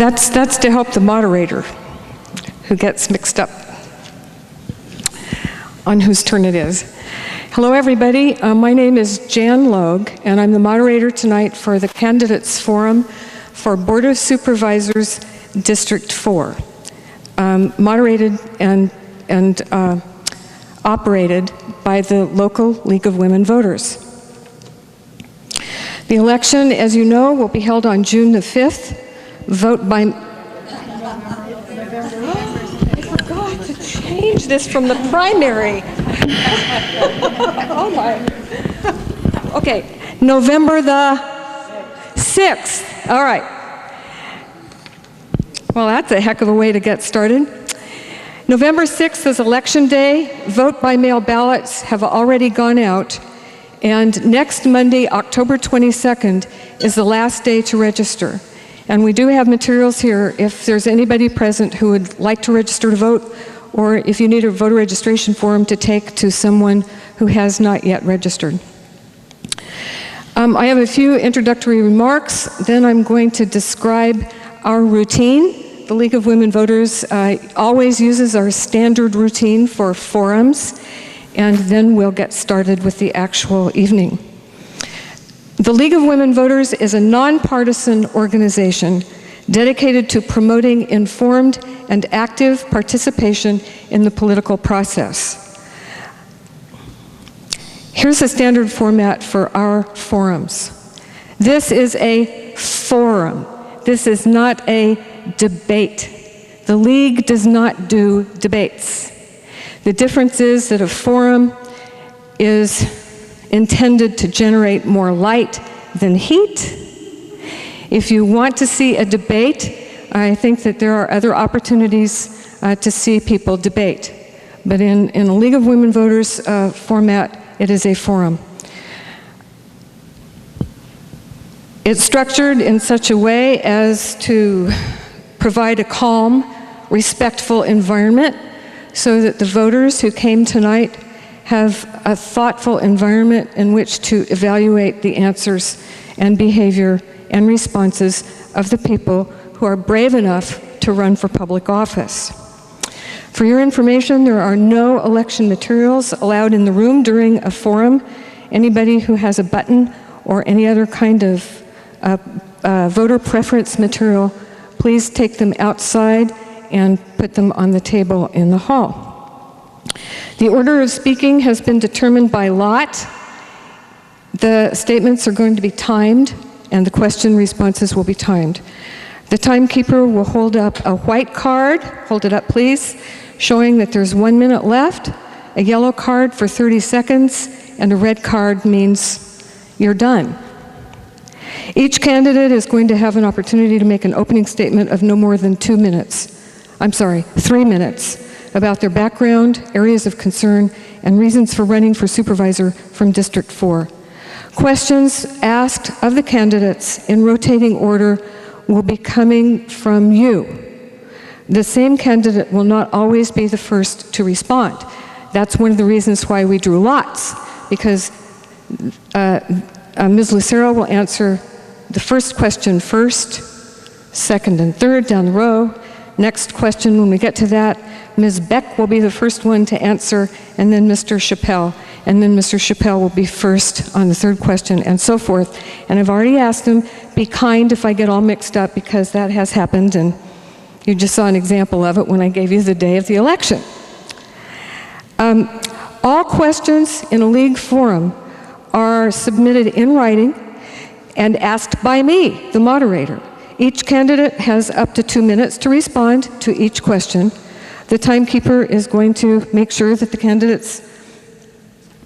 That's to help the moderator who gets mixed up on whose turn it is. Hello, everybody. My name is Jan Logue, and I'm the moderator tonight for the Candidates Forum for Board of Supervisors District 4, moderated and operated by the local League of Women Voters. The election, as you know, will be held on June the 5th. Vote by... I forgot to change this from the primary. Oh my. Okay, November the 6th. All right. Well, that's a heck of a way to get started. November 6th is Election Day. Vote by mail ballots have already gone out. And next Monday, October 22nd, is the last day to register. And we do have materials here if there's anybody present who would like to register to vote, or if you need a voter registration form to take to someone who has not yet registered. I have a few introductory remarks, then I'm going to describe our routine. The League of Women Voters always uses our standard routine for forums, and then we'll get started with the actual evening. The League of Women Voters is a nonpartisan organization dedicated to promoting informed and active participation in the political process. Here's the standard format for our forums. This is a forum. This is not a debate. The League does not do debates. The difference is that a forum is intended to generate more light than heat. If you want to see a debate, I think that there are other opportunities to see people debate. But in a League of Women Voters format, it is a forum. It's structured in such a way as to provide a calm, respectful environment so that the voters who came tonight have a thoughtful environment in which to evaluate the answers and behavior and responses of the people who are brave enough to run for public office. For your information, there are no election materials allowed in the room during a forum. Anybody who has a button or any other kind of voter preference material, please take them outside and put them on the table in the hall. The order of speaking has been determined by lot. The statements are going to be timed, and the question responses will be timed. The timekeeper will hold up a white card, hold it up please, showing that there's 1 minute left, a yellow card for 30 seconds, and a red card means you're done. Each candidate is going to have an opportunity to make an opening statement of no more than 3 minutes, about their background, areas of concern, and reasons for running for supervisor from District 4. Questions asked of the candidates in rotating order will be coming from you. The same candidate will not always be the first to respond. That's one of the reasons why we drew lots, because Ms. Lucero will answer the first question first, second and third down the row. Next question, when we get to that, Ms. Beck will be the first one to answer, and then Mr. Chappelle. And then Mr. Chappelle will be first on the third question, and so forth. And I've already asked him, be kind if I get all mixed up, because that has happened, and you just saw an example of it when I gave you the day of the election. All questions in a League forum are submitted in writing and asked by me, the moderator. Each candidate has up to 2 minutes to respond to each question. The timekeeper is going to make sure that the candidates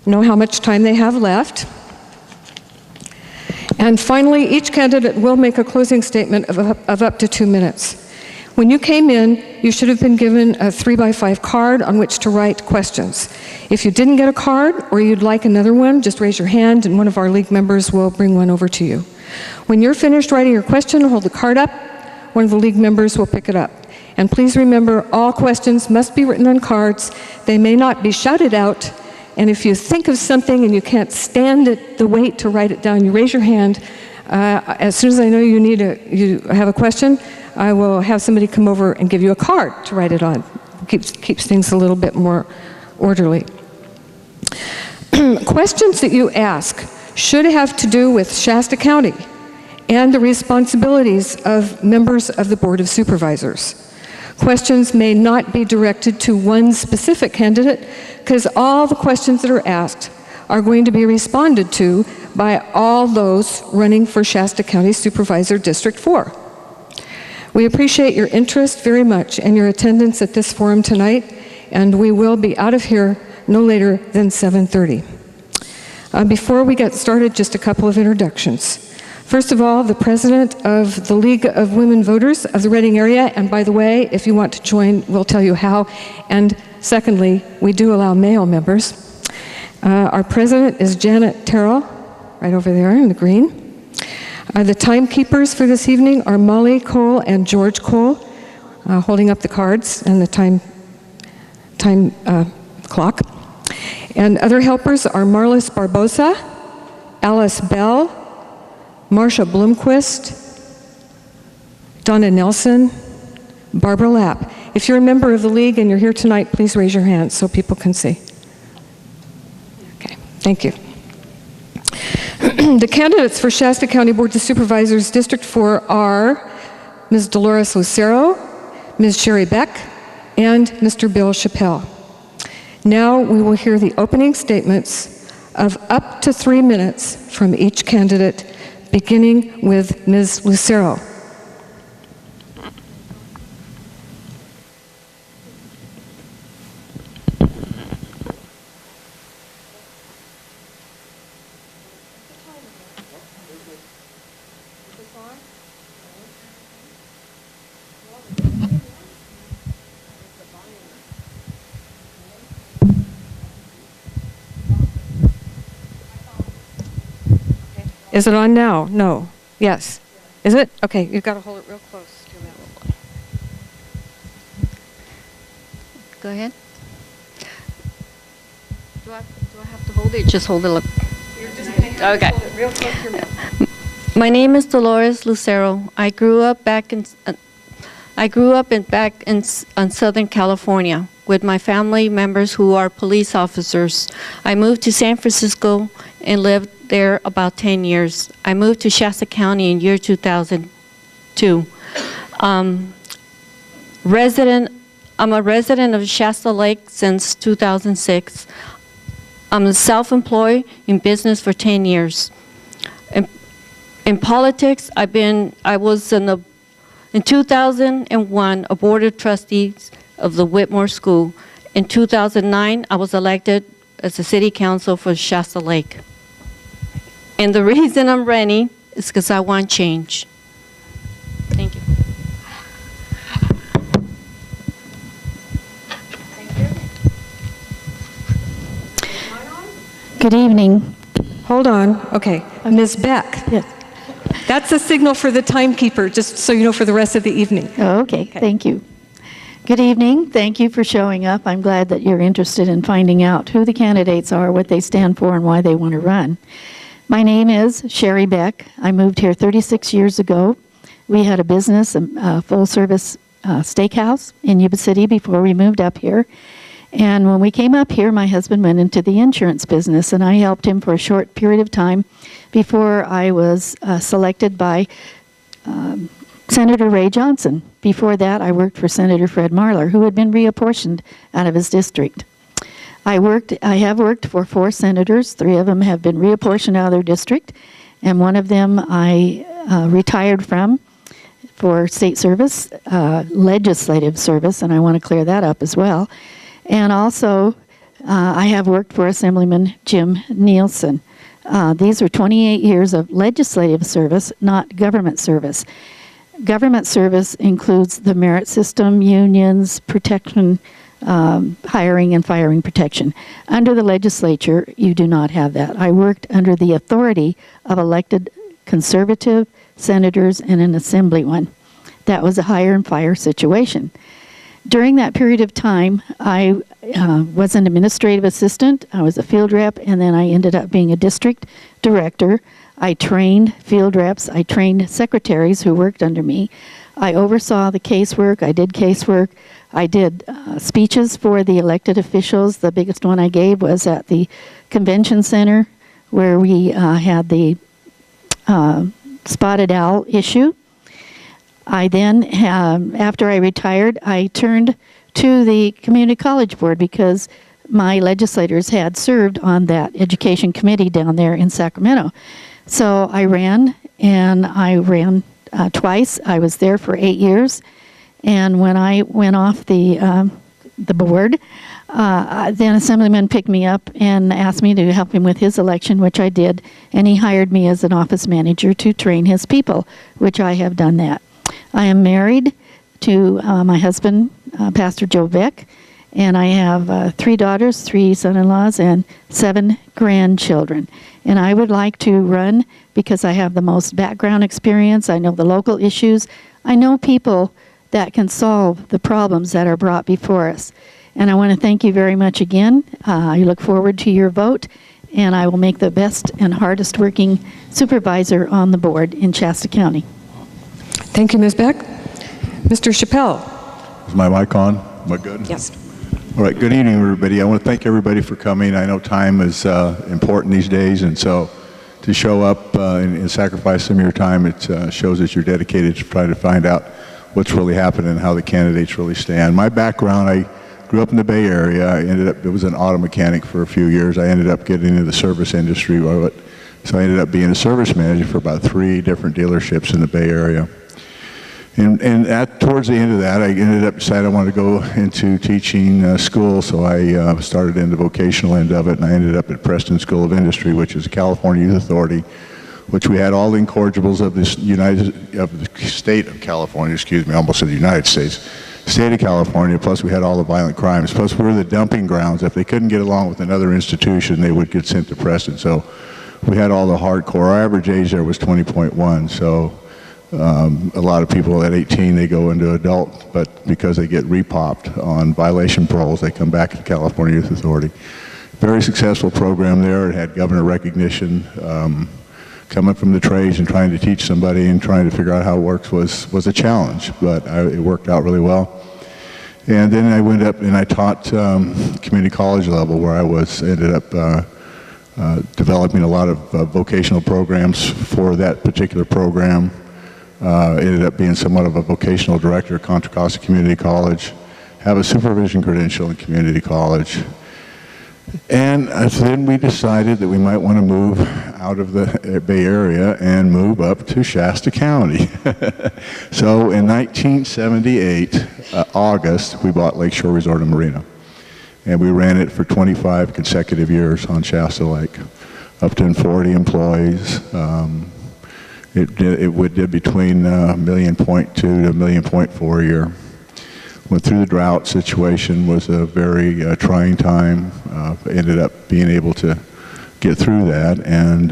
know how much time they have left. And finally, each candidate will make a closing statement of up to 2 minutes. When you came in, you should have been given a 3x5 card on which to write questions. If you didn't get a card or you'd like another one, just raise your hand and one of our League members will bring one over to you. When you're finished writing your question, hold the card up. One of the League members will pick it up. And please remember, all questions must be written on cards. They may not be shouted out. And if you think of something and you can't stand the wait to write it down, you raise your hand. As soon as I know you have a question, I will have somebody come over and give you a card to write it on. Keeps things a little bit more orderly. Questions that you ask should have to do with Shasta County and the responsibilities of members of the Board of Supervisors. Questions may not be directed to one specific candidate because all the questions that are asked are going to be responded to by all those running for Shasta County Supervisor District 4. We appreciate your interest very much and your attendance at this forum tonight, and we will be out of here no later than 7:30. Before we get started, just a couple of introductions. First of all, the president of the League of Women Voters of the Redding area, and by the way, if you want to join, we'll tell you how. And secondly, we do allow male members. Our president is Janet Terrell, right over there in the green. The timekeepers for this evening are Molly Cole and George Cole, holding up the cards and the time clock. And other helpers are Marlis Barbosa, Alice Bell, Marcia Blomquist, Donna Nelson, Barbara Lapp. If you're a member of the League and you're here tonight, please raise your hand so people can see. Okay, thank you. The candidates for Shasta County Board of Supervisors District 4 are Ms. Dolores Lucero, Ms. Sherry Beck, and Mr. Bill Chappelle. Now we will hear the opening statements of up to 3 minutes from each candidate, beginning with Ms. Lucero. Is it on now? No. Yes. Is it? Okay, you've got to hold it real close to that. Go ahead. Do I have to hold it? Just hold it up. You're just going to have to hold it real close to your mouth. My name is Dolores Lucero. I grew up back in Southern California with my family members who are police officers. I moved to San Francisco and lived there about 10 years. I moved to Shasta County in year 2002. I'm a resident of Shasta Lake since 2006. I'm self-employed in business for 10 years. In politics, I was in 2001 a board of trustees of the Whitmore School. In 2009, I was elected as a city council for Shasta Lake. And the reason I'm running is because I want change. Thank you. Good evening. Hold on. Okay. Ms. Beck. Yes. That's a signal for the timekeeper, just so you know for the rest of the evening. Oh, okay. Thank you. Good evening. Thank you for showing up. I'm glad that you're interested in finding out who the candidates are, what they stand for, and why they want to run. My name is Sherry Beck. I moved here 36 years ago. We had a business, a full-service steakhouse in Yuba City before we moved up here. And when we came up here, my husband went into the insurance business, and I helped him for a short period of time before I was selected by Senator Ray Johnson. Before that, I worked for Senator Fred Marler, who had been reapportioned out of his district. I have worked for 4 senators. 3 of them have been reapportioned out of their district, and one of them I retired from for state service, legislative service, and I want to clear that up as well. And also, I have worked for Assemblyman Jim Nielsen. These are 28 years of legislative service, not government service. Government service includes the merit system, unions, protection, hiring and firing protection. Under the legislature, you do not have that. I worked under the authority of elected conservative senators and an assemblyman. That was a hire and fire situation. During that period of time, I was an administrative assistant, I was a field rep, and then I ended up being a district director I trained field reps. I trained secretaries who worked under me. I oversaw the casework. I did casework. I did speeches for the elected officials. The biggest one I gave was at the convention center where we had the spotted owl issue. I then, after I retired, I turned to the community college board because my legislators had served on that education committee down there in Sacramento. So I ran, and I ran twice. I was there for 8 years, and when I went off the board, then Assemblyman picked me up and asked me to help him with his election, which I did, and he hired me as an office manager to train his people, which I have done that. I am married to my husband, Pastor Joe Beck, and I have 3 daughters, 3 son-in-laws, and 7 grandchildren. And I would like to run because I have the most background experience. I know the local issues. I know people that can solve the problems that are brought before us. And I want to thank you very much again. I look forward to your vote, and I will make the best and hardest working supervisor on the board in Shasta County. Thank you, Ms. Beck. Mr. Chappelle. Is my mic on? Am I good? Yes. All right, good evening, everybody. I want to thank everybody for coming. I know time is important these days, and so to show up and sacrifice some of your time, it shows that you're dedicated to try to find out what's really happening and how the candidates really stand. My background, I grew up in the Bay Area. I was an auto mechanic for a few years. I ended up getting into the service industry, so I ended up being a service manager for about 3 different dealerships in the Bay Area. And towards the end of that, I ended up deciding I wanted to go into teaching school, so I started in the vocational end of it, and I ended up at Preston School of Industry, which is a California Youth Authority, which we had all the incorrigibles of the state of California, excuse me, I almost said the United States, state of California, plus we had all the violent crimes, plus we were the dumping grounds. If they couldn't get along with another institution, they would get sent to Preston. So we had all the hardcore. Our average age there was 20.1, so a lot of people at 18, they go into adult, but because they get repopped on violation paroles, they come back to California Youth Authority. Very successful program there. It had governor recognition. Coming from the trades and trying to teach somebody and trying to figure out how it works was a challenge, but it worked out really well. And then I went up and I taught community college level, where I ended up developing a lot of vocational programs for that particular program. Ended up being somewhat of a vocational director at Contra Costa Community College, have a supervision credential in community college. And then we decided that we might want to move out of the Bay Area and move up to Shasta County. So in 1978, August, we bought Lakeshore Resort and Marina. And we ran it for 25 consecutive years on Shasta Lake, up to 40 employees. It did between $1.2 million to $1.4 million a year. Went through the drought situation, was a very trying time. Ended up being able to get through that and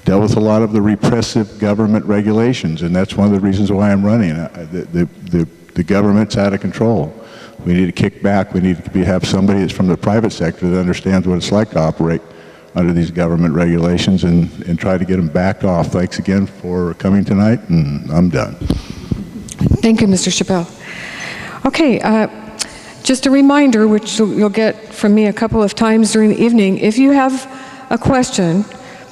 dealt with a lot of the repressive government regulations, and that's one of the reasons why I'm running. The government's out of control. We need to kick back. We need to have somebody that's from the private sector that understands what it's like to operate under these government regulations and try to get them backed off. Thanks again for coming tonight, and I'm done. Thank you, Mr. Chappelle. Okay, just a reminder, which you'll get from me a couple of times during the evening. If you have a question,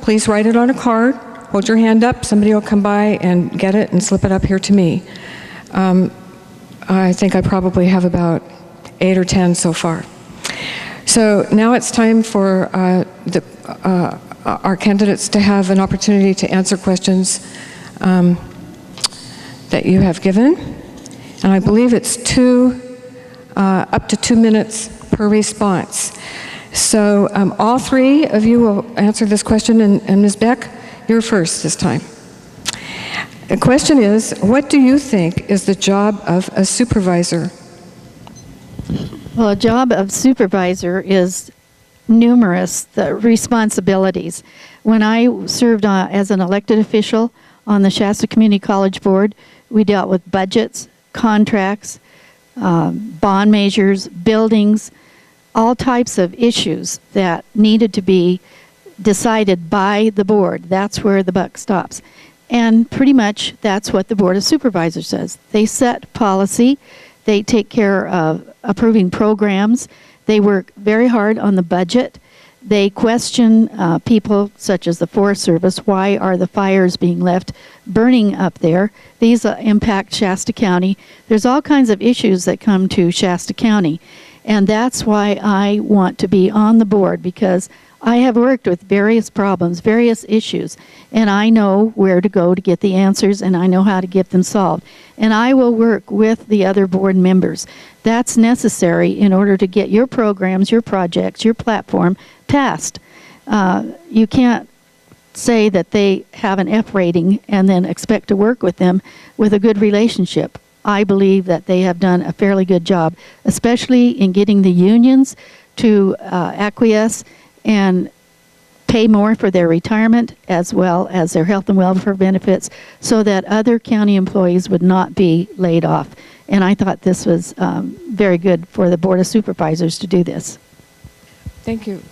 please write it on a card, hold your hand up, somebody will come by and get it and slip it up here to me. I think I probably have about 8 or 10 so far. So now it's time for our candidates to have an opportunity to answer questions that you have given. And I believe it's up to 2 minutes per response. So all 3 of you will answer this question, and Ms. Beck, you're first this time. The question is, what do you think is the job of a supervisor? Well, a job of supervisor is numerous responsibilities. When I served as an elected official on the Shasta Community College Board, we dealt with budgets, contracts, bond measures, buildings, all types of issues that needed to be decided by the board. That's where the buck stops. And pretty much that's what the Board of Supervisors says. They set policy. They take care of approving programs. They work very hard on the budget. They question people such as the Forest Service. Why are the fires being left burning up there? These impact Shasta County. There's all kinds of issues that come to Shasta County. And that's why I want to be on the board, because I have worked with various problems, various issues, and I know where to go to get the answers, and I know how to get them solved. And I will work with the other board members. That's necessary in order to get your programs, your projects, your platform passed. You can't say that they have an F rating and then expect to work with them with a good relationship. I believe that they have done a fairly good job, especially in getting the unions to acquiesce and pay more for their retirement as well as their health and welfare benefits, so that other county employees would not be laid off. And I thought this was very good for the Board of Supervisors to do this. Thank you.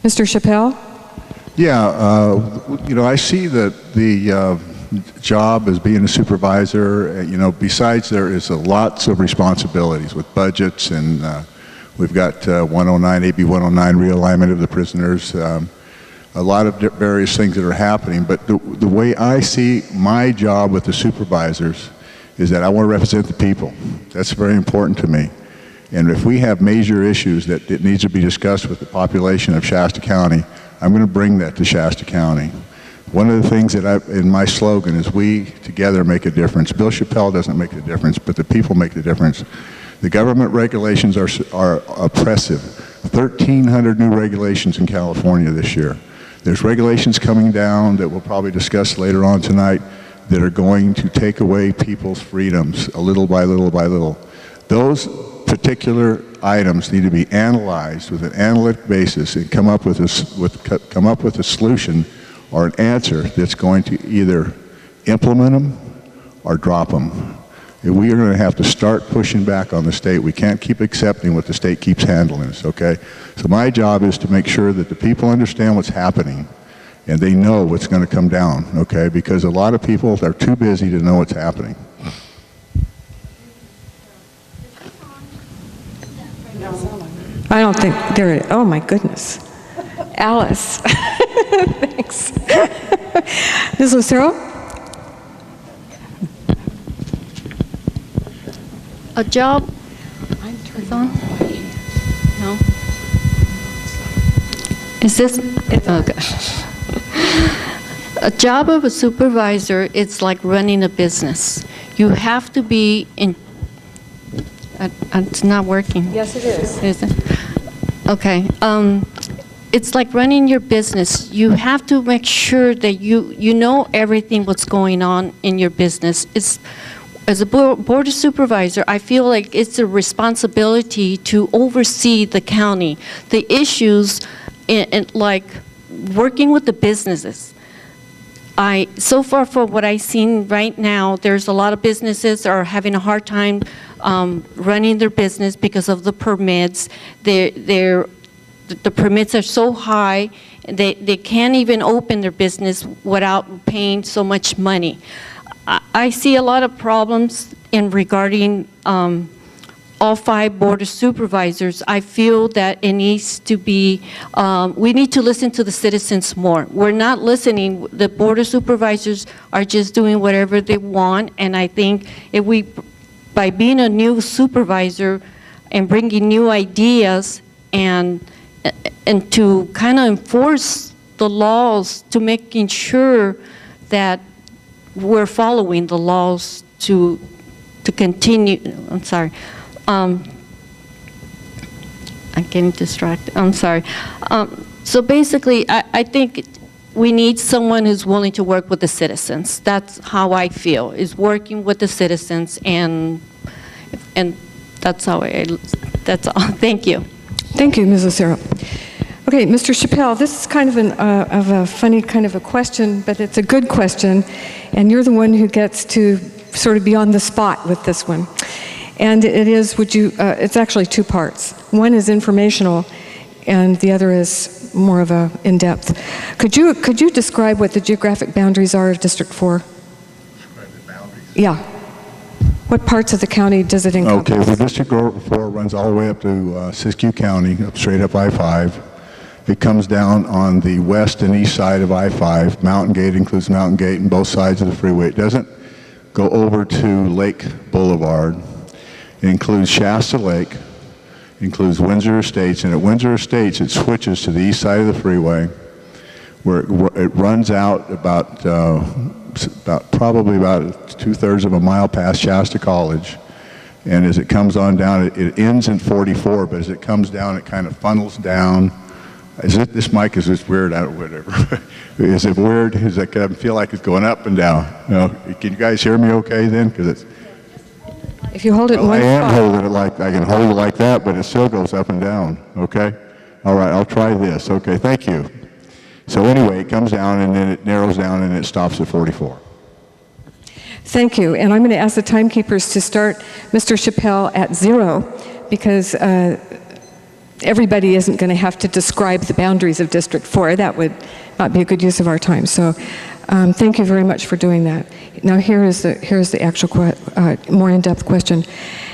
Mr. Chappelle? Yeah, you know, I see that the job as being a supervisor, you know, besides there is lots of responsibilities with budgets, and we've got 109, AB 109 realignment of the prisoners, a lot of various things that are happening. But the way I see my job with the supervisors is that I want to represent the people. That's very important to me. And if we have major issues that it needs to be discussed with the population of Shasta County, I'm going to bring that to Shasta County. One of the things that in my slogan is we together make a difference. Bill Chappelle doesn't make the difference, but the people make the difference. The government regulations are oppressive. 1,300 new regulations in California this year. There's regulations coming down that we'll probably discuss later on tonight that are going to take away people's freedoms little by little by little. Those particular items need to be analyzed with an analytic basis and come up with a solution or an answer that's going to either implement them or drop them. We are going to have to start pushing back on the state. We can't keep accepting what the state keeps handling us, okay? So my job is to make sure that the people understand what's happening and they know what's going to come down, okay? Because a lot of people are too busy to know what's happening. I don't think there is. Oh, my goodness. Alice. Thanks. Ms. Lucero? A job is on? No? Is this? Okay. A job of a supervisor, it's like running a business. You have to be in. It's not working. Yes, it is. Is it? Okay. It's like running your business. You have to make sure that you know everything what's going on in your business. It's, as a board of supervisor, I feel like it's a responsibility to oversee the county, the issues, and like working with the businesses. So far from what I've seen right now, there's a lot of businesses that are having a hard time running their business because of the permits. The permits are so high, they can't even open their business without paying so much money. I see a lot of problems in regarding all 5 board of supervisors. I feel that it needs to be, we need to listen to the citizens more. We're not listening. The board of supervisors are just doing whatever they want, and I think if we, by being a new supervisor and bringing new ideas and to kind of enforce the laws, to making sure that we're following the laws to continue. I'm sorry. I'm getting distracted. I'm sorry. So basically, I think we need someone who's willing to work with the citizens. That's how I feel, is working with the citizens, and that's how that's all. Thank you. Thank you, Ms. Lucero. Okay, Mr. Chappelle, this is kind of a funny kind of a question, but it's a good question, and you're the one who gets to sort of be on the spot with this one. And it is, it's actually 2 parts. One is informational, and the other is more of a in-depth. Could you describe what the geographic boundaries are of District 4? Describe the boundaries. Yeah. What parts of the county does it encompass? Okay, well, District 4 runs all the way up to Siskiyou County, up straight up I-5. It comes down on the west and east side of I-5. Mountain Gate includes Mountain Gate and both sides of the freeway. It doesn't go over to Lake Boulevard. It includes Shasta Lake, it includes Windsor Estates, and at Windsor Estates it switches to the east side of the freeway, where it runs out probably about 2/3 of a mile past Shasta College. And as it comes on down, it ends in 44, but as it comes down, it kind of funnels down. This mic is just weird, whatever. Is it weird? Is it, I feel like it's going up and down. No, can you guys hear me okay then? Because it's. If you hold it in Well, one I am spot. holding it like, I can hold it like that, but it still goes up and down, okay? All right, I'll try this. Okay, thank you. So anyway, it comes down and then it narrows down and it stops at 44. Thank you. And I'm going to ask the timekeepers to start Mr. Chappelle at 0, because everybody isn't going to have to describe the boundaries of District 4. That would not be a good use of our time. So thank you very much for doing that. Now here's the actual more in-depth question.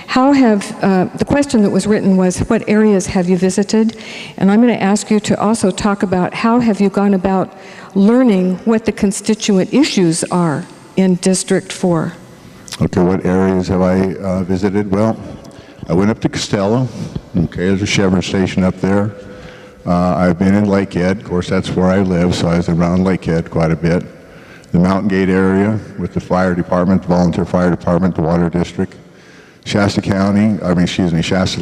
The question that was written was, what areas have you visited? And I'm going to ask you to also talk about how have you gone about learning what the constituent issues are in District 4. Okay, what areas have I visited? Well, I went up to Costello. Okay, there's a Chevron station up there. I've been in Lakehead. Of course, that's where I live, so I was around Lakehead quite a bit. The Mountain Gate area with the fire department, the volunteer fire department, the water district. Shasta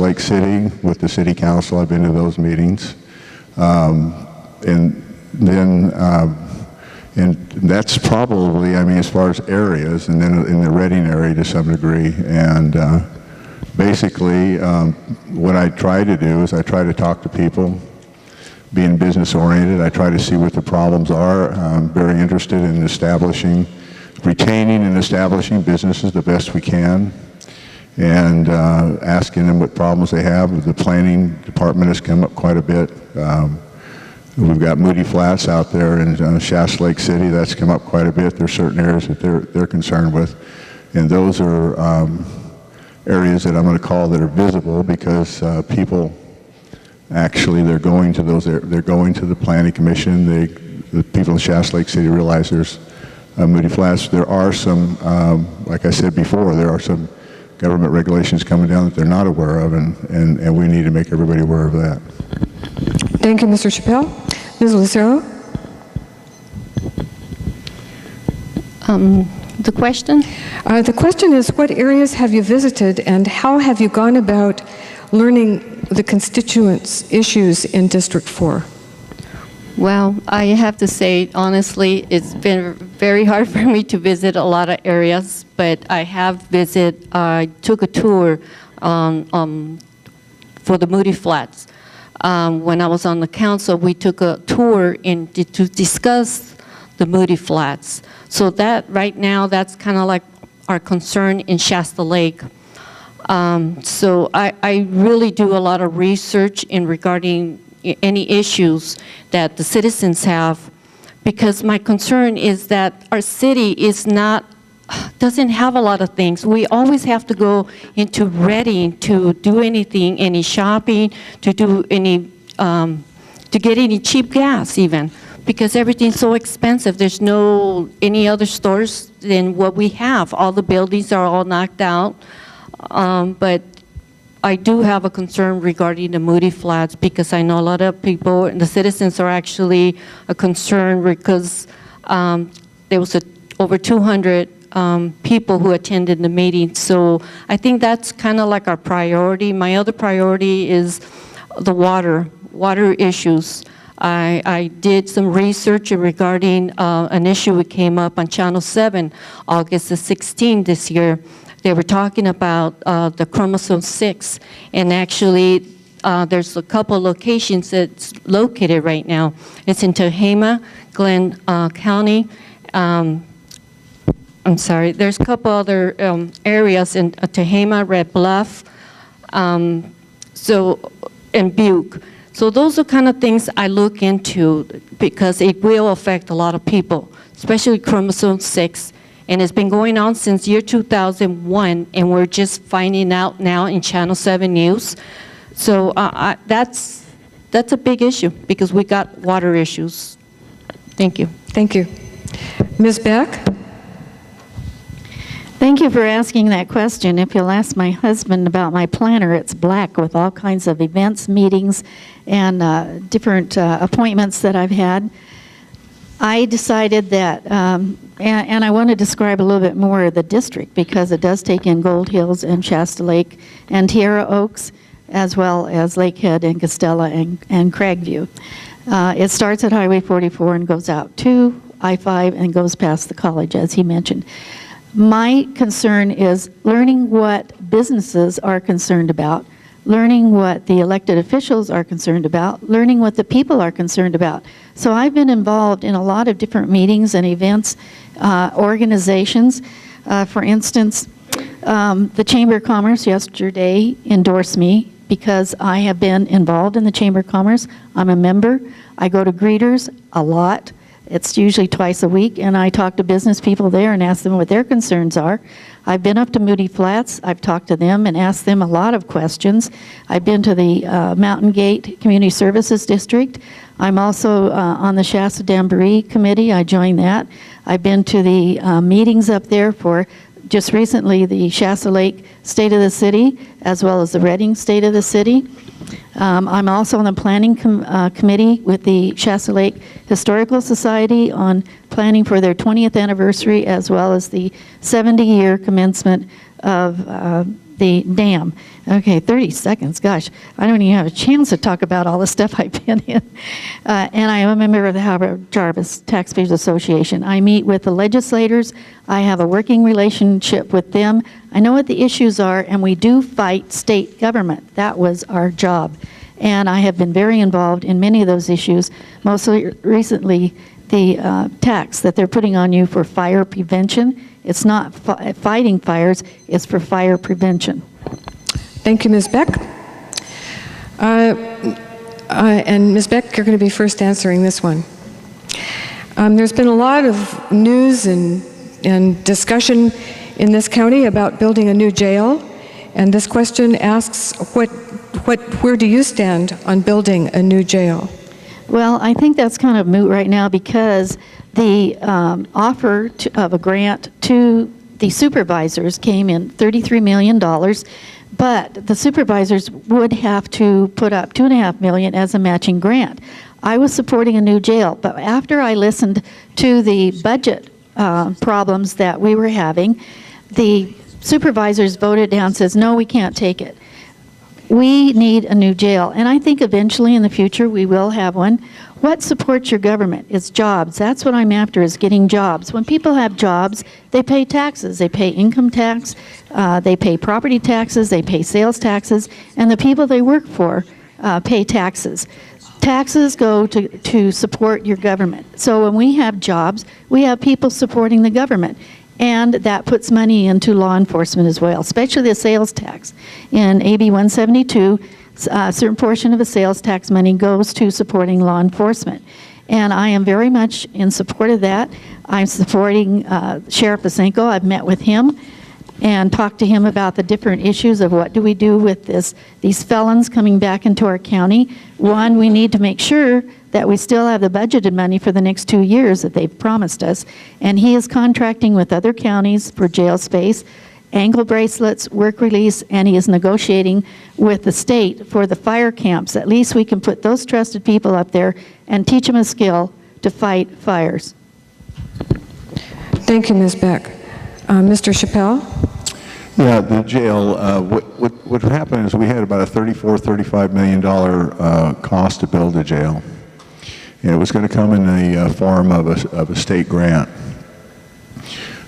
Lake City with the city council. I've been to those meetings. And that's probably, as far as areas, and then in the Redding area to some degree. And basically, what I try to do is I try to talk to people, being business oriented. I try to see what the problems are. I'm very interested in retaining and establishing businesses the best we can, and asking them what problems they have. The planning department has come up quite a bit. We've got Moody Flats out there in Shasta Lake City. That's come up quite a bit. There's certain areas that they're concerned with, and those are areas that I'm going to call that are visible, because people actually they're going to the planning commission. The people in Shasta Lake City realize there's Moody Flats. There are some, like I said before, there are some government regulations coming down that they're not aware of, and we need to make everybody aware of that. Thank you, Mr. Chappelle. Ms. Lucero? The question? The question is, what areas have you visited, and how have you gone about learning the constituents' issues in District 4? Well, I have to say, honestly, it's been very hard for me to visit a lot of areas, but I took a tour for the Moody Flats. When I was on the council, we took a tour to discuss the Moody Flats. So that, right now, that's kind of like our concern in Shasta Lake. So I really do a lot of research regarding any issues that the citizens have, because my concern is that our city doesn't have a lot of things. We always have to go into Redding to do anything, any shopping, to do to get any cheap gas even, because everything's so expensive. There's no any other stores than what we have. All the buildings are all knocked out. But I do have a concern regarding the Moody Flats, because I know a lot of people, and the citizens are actually concerned, because there was over 200 people who attended the meeting. So I think that's kind of like our priority. My other priority is the water issues. I did some research regarding an issue that came up on Channel 7, August the 16th this year. They were talking about the chromosome 6, and actually there's a couple locations that's located right now. It's in Tehama, Glenn County. I'm sorry, there's a couple other areas in Tehama, Red Bluff, and Butte. So those are kind of things I look into because it will affect a lot of people, especially chromosome 6. And it's been going on since year 2001, and we're just finding out now in Channel 7 News. So that's a big issue because we got water issues. Thank you. Thank you. Ms. Beck? Thank you for asking that question. If you'll ask my husband about my planner, it's black with all kinds of events, meetings, and different appointments that I've had. I decided that, and I want to describe a little bit more of the district because it does take in Gold Hills and Shasta Lake and Tierra Oaks, as well as Lakehead and Costella and Craigview. It starts at Highway 44 and goes out to I-5 and goes past the college, as he mentioned. My concern is learning what businesses are concerned about, learning what the elected officials are concerned about, learning what the people are concerned about. So I've been involved in a lot of different meetings and events, organizations. For instance, the Chamber of Commerce yesterday endorsed me because I have been involved in the Chamber of Commerce. I'm a member. I go to greeters a lot. It's usually twice a week, and I talk to business people there and ask them what their concerns are. I've been up to Moody Flats. I've talked to them and asked them a lot of questions. I've been to the Mountain Gate Community Services District. I'm also on the Shasta Jamboree Committee. I joined that. I've been to the meetings up there for just recently the Shasta Lake State of the City, as well as the Redding State of the City. I'm also on the planning committee with the Shasta Lake Historical Society on planning for their 20th anniversary, as well as the 70-year commencement of the dam. Okay, 30 seconds, gosh. I don't even have a chance to talk about all the stuff I've been in. And I am a member of the Howard Jarvis Taxpayers Association. I meet with the legislators. I have a working relationship with them. I know what the issues are, and we do fight state government. That was our job. And I have been very involved in many of those issues, mostly recently the tax that they're putting on you for fire prevention. It's not fighting fires, it's for fire prevention. Thank you, Ms. Beck. And Ms. Beck, you're going to be first answering this one. There's been a lot of news and discussion in this county about building a new jail, and this question asks, where do you stand on building a new jail? Well, I think that's kind of moot right now because the offer of a grant to the supervisors came in $33 million, but the supervisors would have to put up $2.5 million as a matching grant. I was supporting a new jail, but after I listened to the budget problems that we were having, the supervisors voted down and says, no, we can't take it. We need a new jail, and I think eventually in the future we will have one. What supports your government? It's jobs. That's what I'm after, is getting jobs. When people have jobs, they pay taxes. They pay income tax, they pay property taxes, they pay sales taxes, and the people they work for pay taxes. Taxes go to support your government. So when we have jobs, we have people supporting the government. And that puts money into law enforcement as well, especially the sales tax. In AB 172, a certain portion of the sales tax money goes to supporting law enforcement. And I am very much in support of that. I'm supporting Sheriff Basenko. I've met with him and talked to him about the different issues of what do we do with these felons coming back into our county. One, we need to make sure that we still have the budgeted money for the next 2 years that they've promised us. And he is contracting with other counties for jail space, ankle bracelets, work release, and he is negotiating with the state for the fire camps. At least we can put those trusted people up there and teach them a skill to fight fires. Thank you, Ms. Beck. Mr. Chappelle? Yeah, the jail, what happened is we had about a $34–35 million cost to build a jail. And it was going to come in the form of a state grant.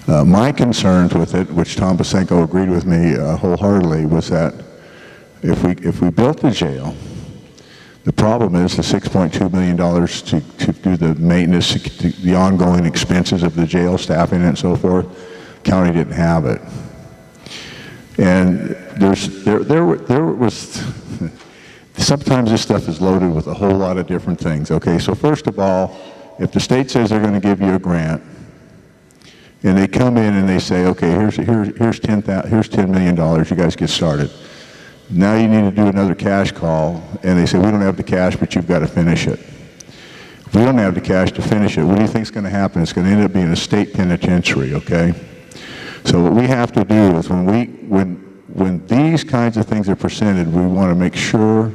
My concerns with it, which Tom Basenko agreed with me wholeheartedly, was that if we built the jail, the problem is the $6.2 million to do the maintenance, the ongoing expenses of the jail, staffing and so forth. County didn't have it. And there was sometimes this stuff is loaded with a whole lot of different things, okay? So first of all, if the state says they're going to give you a grant, and they come in and they say, okay, here's $10 million, you guys get started. Now you need to do another cash call, and they say, we don't have the cash, but you've got to finish it. If we don't have the cash to finish it, what do you think is going to happen? It's going to end up being a state penitentiary, okay? So what we have to do is when these kinds of things are presented, we want to make sure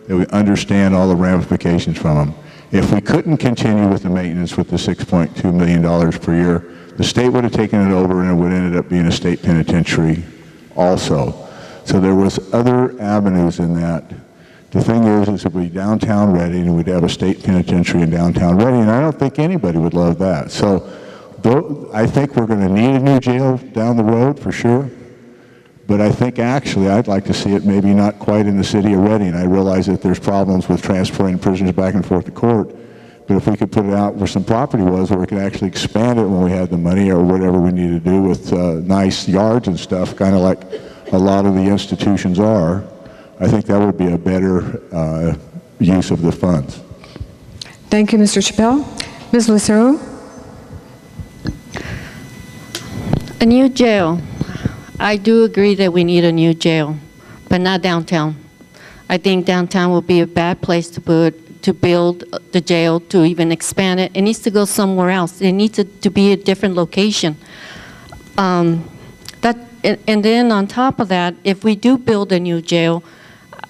that we understand all the ramifications from them. If we couldn't continue with the maintenance with the $6.2 million per year, the state would have taken it over and it would have ended up being a state penitentiary also. So there was other avenues in that. The thing is it would be downtown Redding, and we'd have a state penitentiary in downtown Redding, and I don't think anybody would love that. So I think we're going to need a new jail down the road for sure. But I think actually I'd like to see it maybe not quite in the city of Redding. I realize that there's problems with transporting prisoners back and forth to court, but if we could put it out where some property was, where we could actually expand it when we had the money or whatever we need to do with nice yards and stuff, kind of like a lot of the institutions are, I think that would be a better use of the funds. Thank you, Mr. Chappelle. Ms. Lucero? A new jail. I do agree that we need a new jail, but not downtown. I think downtown will be a bad place to build the jail, to even expand it. It needs to go somewhere else. It needs to be a different location. And then on top of that, if we do build a new jail,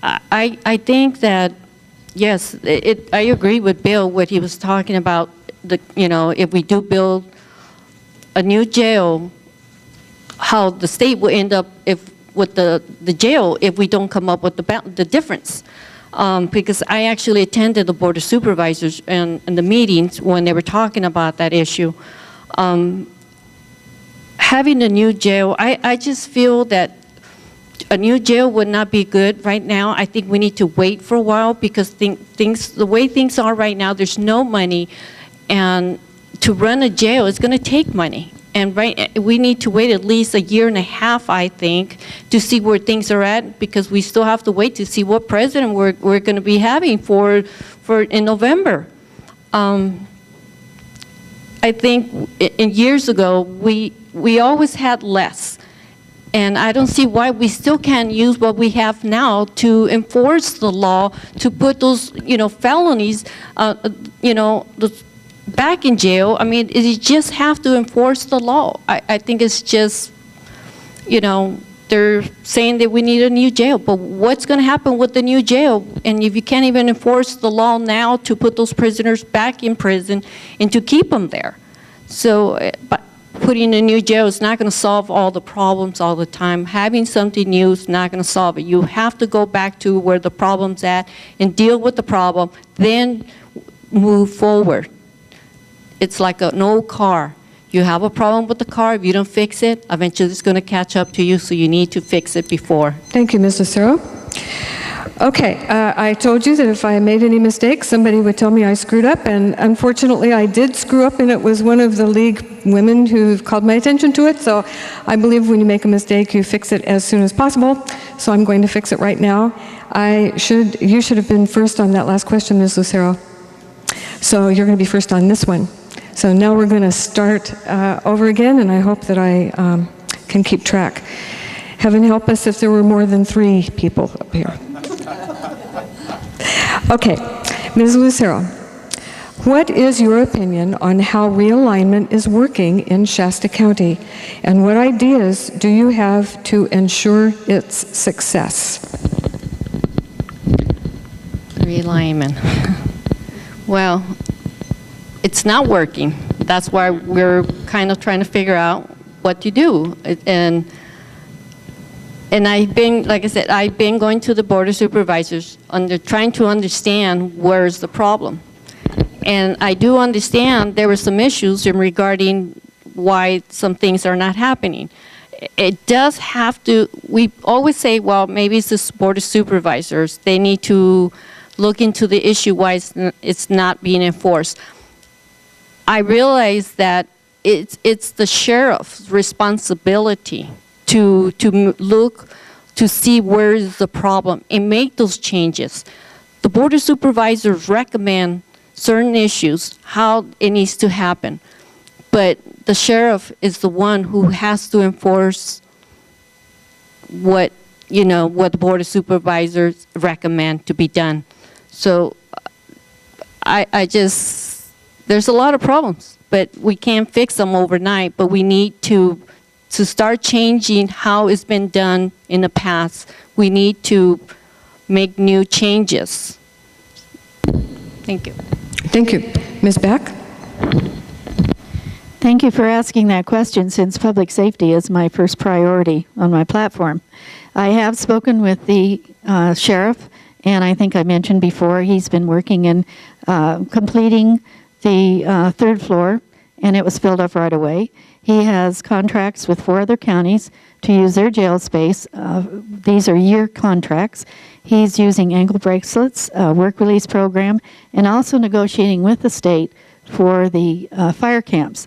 I think that, yes, I agree with Bill, what he was talking about, if we do build a new jail, how the state will end up with the jail if we don't come up with the difference. Because I actually attended the Board of Supervisors and the meetings when they were talking about that issue. Having a new jail, I just feel that a new jail would not be good right now. I think we need to wait for a while because the way things are right now, there's no money, and to run a jail is going to take money. And we need to wait at least a year and a half, I think, to see where things are at, because we still have to wait to see what president we're going to be having for in November. I think in years ago, we always had less. And I don't see why we still can't use what we have now to enforce the law, to put those, felonies, back in jail. I mean, you just have to enforce the law. I think it's just, they're saying that we need a new jail, but what's going to happen with the new jail? And if you can't even enforce the law now to put those prisoners back in prison and to keep them there. So but putting a new jail is not going to solve all the problems all the time. Having something new is not going to solve it. You have to go back to where the problem's at and deal with the problem, then move forward. It's like an old car. You have a problem with the car. If you don't fix it, eventually it's going to catch up to you, so you need to fix it before. Thank you, Ms. Lucero. Okay, I told you that if I made any mistakes, somebody would tell me I screwed up, and unfortunately I did screw up, and it was one of the league women who called my attention to it. So I believe when you make a mistake, you fix it as soon as possible. So I'm going to fix it right now. You should have been first on that last question, Ms. Lucero. So you're going to be first on this one. So now we're going to start over again, and I hope that I can keep track. Heaven help us if there were more than 3 people up here. Okay, Ms. Lucero, what is your opinion on how realignment is working in Shasta County, and what ideas do you have to ensure its success? Realignment. Well, it's not working. That's why we're kind of trying to figure out what to do. And I've been, like I said, I've been going to the Board of Supervisors trying to understand where's the problem. And I do understand there were some issues regarding why some things are not happening. It does have to, we always say, well, maybe it's the Board of Supervisors. They need to look into the issue why it's not being enforced. I realize that it's the sheriff's responsibility to to see where is the problem and make those changes. The Board of Supervisors recommend certain issues, how it needs to happen. But the sheriff is the one who has to enforce what the Board of Supervisors recommend to be done. So there's a lot of problems, but we can't fix them overnight, but we need to start changing how it's been done in the past. We need to make new changes. Thank you. Thank you. Ms. Beck? Thank you for asking that question, since public safety is my first priority on my platform. I have spoken with the sheriff, and I think I mentioned before, he's been working in completing the third floor, and it was filled up right away. He has contracts with 4 other counties to use their jail space. These are year contracts. He's using ankle bracelets, work release program, and also negotiating with the state for the fire camps.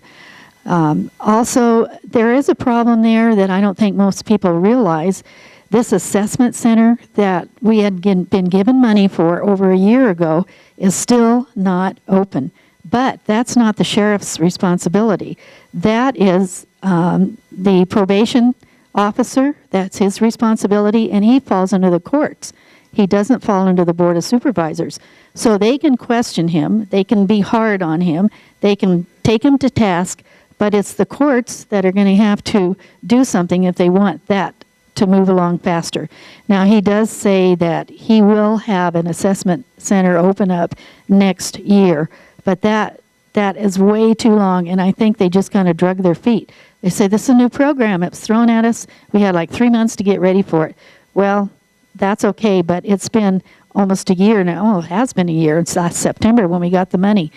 Also, there is a problem there that I don't think most people realize. This assessment center that we had been given money for over a year ago is still not open. But that's not the sheriff's responsibility. That is the probation officer. That's his responsibility, and he falls under the courts. He doesn't fall under the Board of Supervisors. So they can question him. They can be hard on him. They can take him to task. But it's the courts that are going to have to do something if they want that to move along faster. Now, he does say that he will have an assessment center open up next year. But that is way too long, and I think they just kind of drug their feet. They say, this is a new program. It was thrown at us. We had like 3 months to get ready for it. Well, that's okay, but it's been almost a year now. Well, it has been a year. It's last September when we got the money.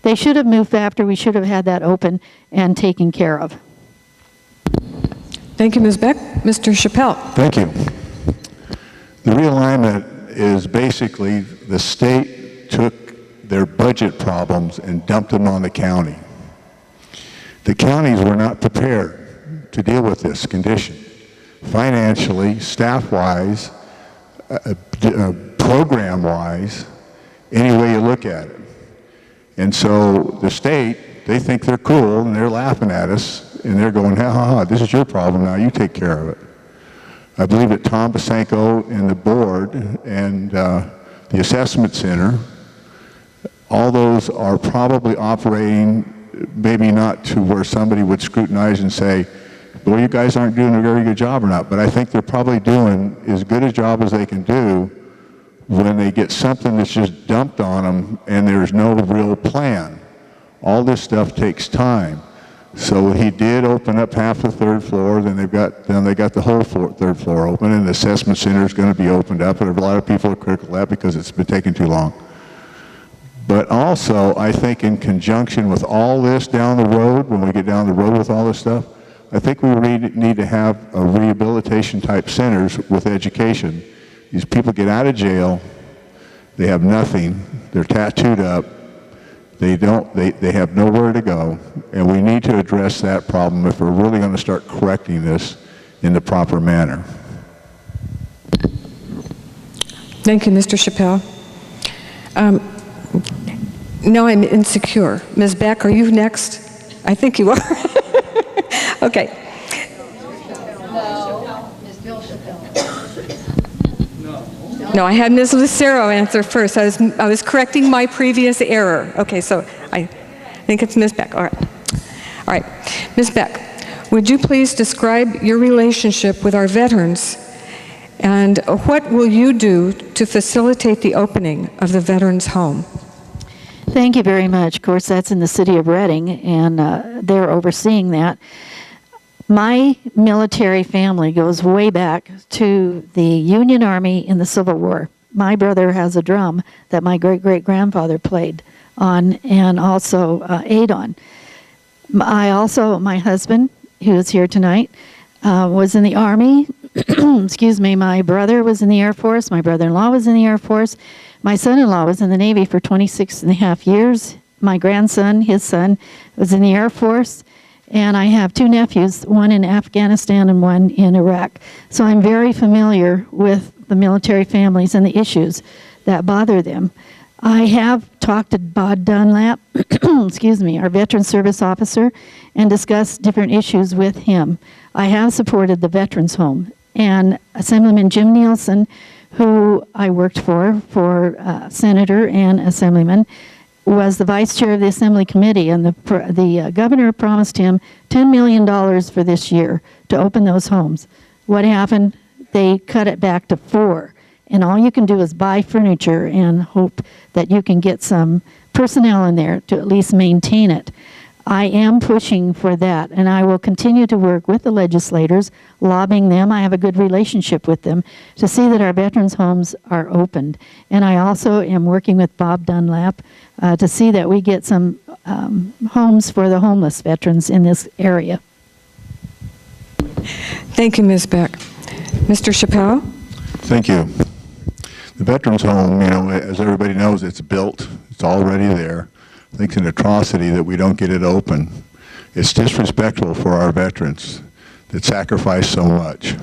They should have moved after. We should have had that open and taken care of. Thank you, Ms. Beck. Mr. Chappelle? Thank you. The realignment is basically the state took their budget problems and dumped them on the county. The counties were not prepared to deal with this condition. Financially, staff-wise, program-wise, any way you look at it. And so the state, they think they're cool, and they're laughing at us, and they're going, ha, ha, ha, this is your problem now, you take care of it. I believe that Tom Basenko and the board and the assessment center, all those are probably operating maybe not to where somebody would scrutinize and say, well, you guys aren't doing a very good job or not, but I think they're probably doing as good a job as they can do when they get something that's just dumped on them and there's no real plan. All this stuff takes time. So he did open up half the third floor, then they got the whole third floor open, and the assessment center is going to be opened up, and a lot of people are critical of that because it's been taking too long. But also, I think in conjunction with all this down the road, when we get down the road with all this stuff, I think we really need to have a rehabilitation type centers with education. These people get out of jail, they have nothing, they're tattooed up, they have nowhere to go, and we need to address that problem if we're really going to start correcting this in the proper manner. Thank you, Mr. Chappelle. Now I'm insecure. Ms. Beck, are you next? I think you are. Okay. No, I had Ms. Lucero answer first. I was correcting my previous error. Okay, so I think it's Ms. Beck. All right. All right. Ms. Beck, would you please describe your relationship with our veterans, and what will you do to facilitate the opening of the Veterans Home? Thank you very much. Of course, that's in the city of Redding, and they're overseeing that. My military family goes way back to the Union Army in the Civil War. My brother has a drum that my great-great-grandfather played on and also ate on. My husband, who is here tonight, was in the Army. Excuse me, my brother was in the Air Force. My brother-in-law was in the Air Force. My son-in-law was in the Navy for 26 and a half years. My grandson, his son, was in the Air Force. And I have 2 nephews, one in Afghanistan and one in Iraq. So I'm very familiar with the military families and the issues that bother them. I have talked to Bob Dunlap, excuse me, our Veteran Service Officer, and discussed different issues with him. I have supported the Veterans Home. And Assemblyman Jim Nielsen, who I worked for Senator and Assemblyman, was the vice chair of the Assembly Committee, and the governor promised him $10 million for this year to open those homes. What happened? They cut it back to 4. And all you can do is buy furniture and hope that you can get some personnel in there to at least maintain it. I am pushing for that, and I will continue to work with the legislators, lobbying them. I have a good relationship with them to see that our veterans' homes are opened. And I also am working with Bob Dunlap to see that we get some homes for the homeless veterans in this area. Thank you, Ms. Beck. Mr. Chappelle? Thank you. The Veterans Home, you know, as everybody knows, it's built. It's already there. I think it's an atrocity that we don't get it open. It's disrespectful for our veterans that sacrifice so much.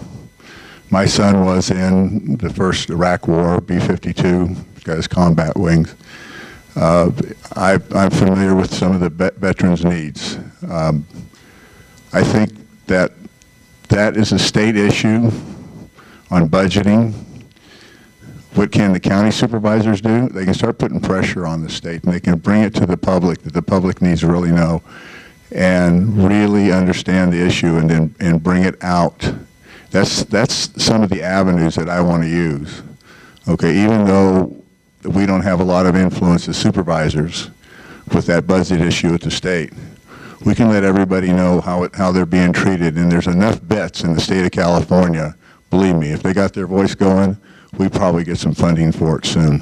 My son was in the first Iraq War, B-52, he's got his combat wings. I'm familiar with some of the veterans' needs. I think that is a state issue on budgeting. What can the county supervisors do? They can start putting pressure on the state, and they can bring it to the public that the public needs to really know and really understand the issue, and then bring it out. That's some of the avenues that I want to use. Okay, even though we don't have a lot of influence as supervisors with that budget issue at the state, we can let everybody know how they're being treated, and there's enough vets in the state of California. Believe me, if they got their voice going, we probably get some funding for it soon.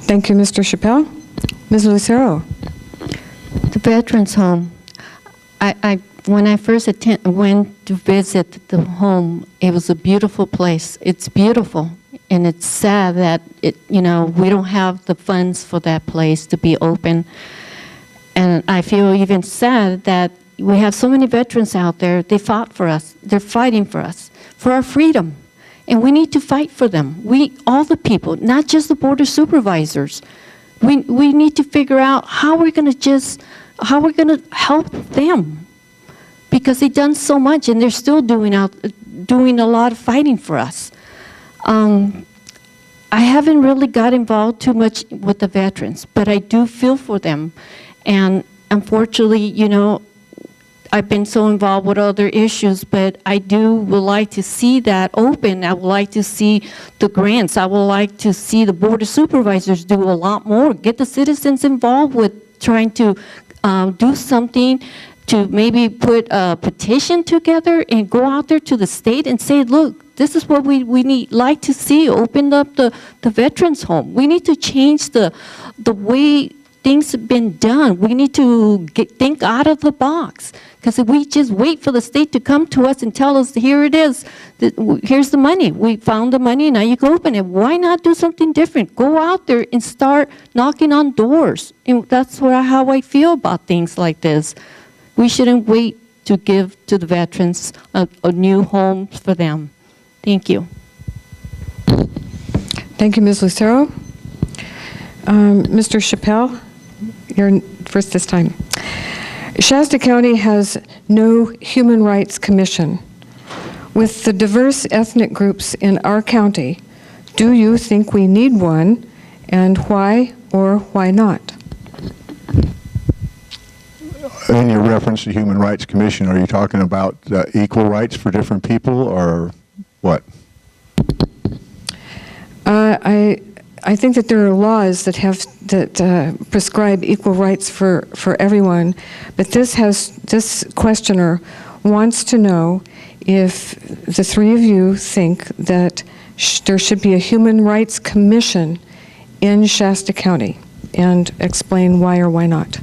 Thank you, Mr. Chappelle. Ms. Lucero? The Veterans Home. When I first went to visit the home, it was a beautiful place. It's beautiful, and it's sad that we don't have the funds for that place to be open. And I feel even sad that we have so many veterans out there. They fought for us. They're fighting for us, for our freedom. And we need to fight for them. All the people, not just the Board of Supervisors. We need to figure out how we're going to help them, because they've done so much, and they're still doing a lot of fighting for us. I haven't really got involved too much with the veterans, but I do feel for them. And unfortunately, I've been so involved with other issues, but I would like to see that open. I would like to see the grants. I would like to see the Board of Supervisors do a lot more. Get the citizens involved with trying to do something, to maybe put a petition together and go out there to the state and say, look, this is what we like to see. Open up the Veterans Home. We need to change the way things have been done. We need to think out of the box. Because if we just wait for the state to come to us and tell us, here it is, here's the money. We found the money, now you can open it. Why not do something different? Go out there and start knocking on doors. And that's how I feel about things like this. We shouldn't wait to give to the veterans a new home for them. Thank you. Thank you, Ms. Lucero. Mr. Chappelle, you're first this time. Shasta County has no human rights commission. With the diverse ethnic groups in our county, do you think we need one, and why or why not? In your reference to Human Rights Commission, are you talking about equal rights for different people, or what? I think that there are laws that prescribe equal rights for everyone, but this questioner wants to know if the three of you think that there should be a Human Rights Commission in Shasta County, and explain why or why not.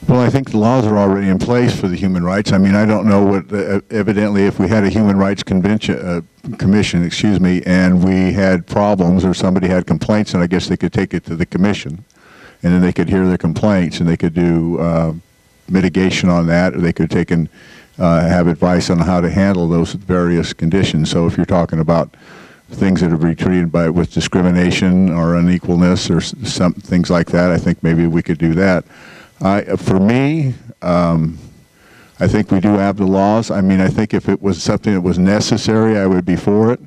Well, I think the laws are already in place for the human rights. I mean, I don't know what, evidently, if we had a Human Rights Commission, and we had problems or somebody had complaints, and I guess they could take it to the commission. and then they could hear their complaints, and they could do mitigation on that, or they could take and have advice on how to handle those various conditions. So if you're talking about things that are be treated with discrimination or unequalness or some things like that, I think maybe we could do that. For me, I think we do have the laws. I mean, I think if it was something that was necessary, I would be for it.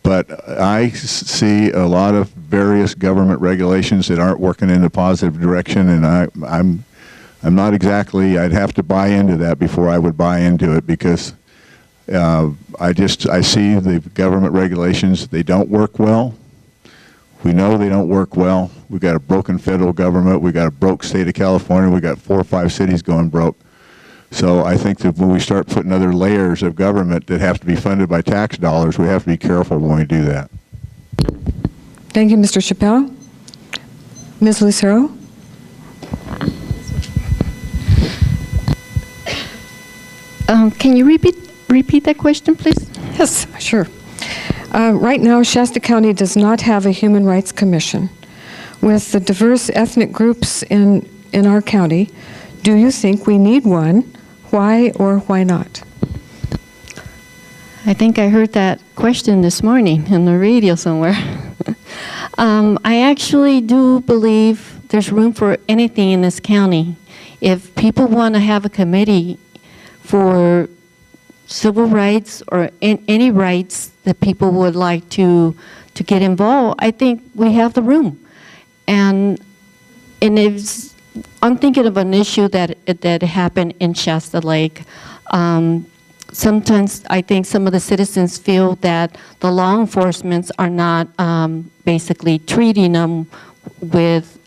But I see a lot of various government regulations that aren't working in a positive direction, and I'm not exactly, I'd have to buy into that before I would buy into it, because I see the government regulations, they don't work well. We know they don't work well. We've got a broken federal government. We've got a broke state of California. We've got 4 or 5 cities going broke. So I think that when we start putting other layers of government that have to be funded by tax dollars, we have to be careful when we do that. Thank you, Mr. Chappelle. Ms. Lucero? Can you repeat that question, please? Yes, sure. Right now, Shasta County does not have a Human Rights Commission. With the diverse ethnic groups in our county, do you think we need one? Why or why not? I think I heard that question this morning in the radio somewhere. I actually do believe there's room for anything in this county. If people want to have a committee for civil rights or any rights that people would like to get involved, I think we have the room. And I'm thinking of an issue that happened in Shasta Lake. Sometimes I think some of the citizens feel that the law enforcement are not basically treating them with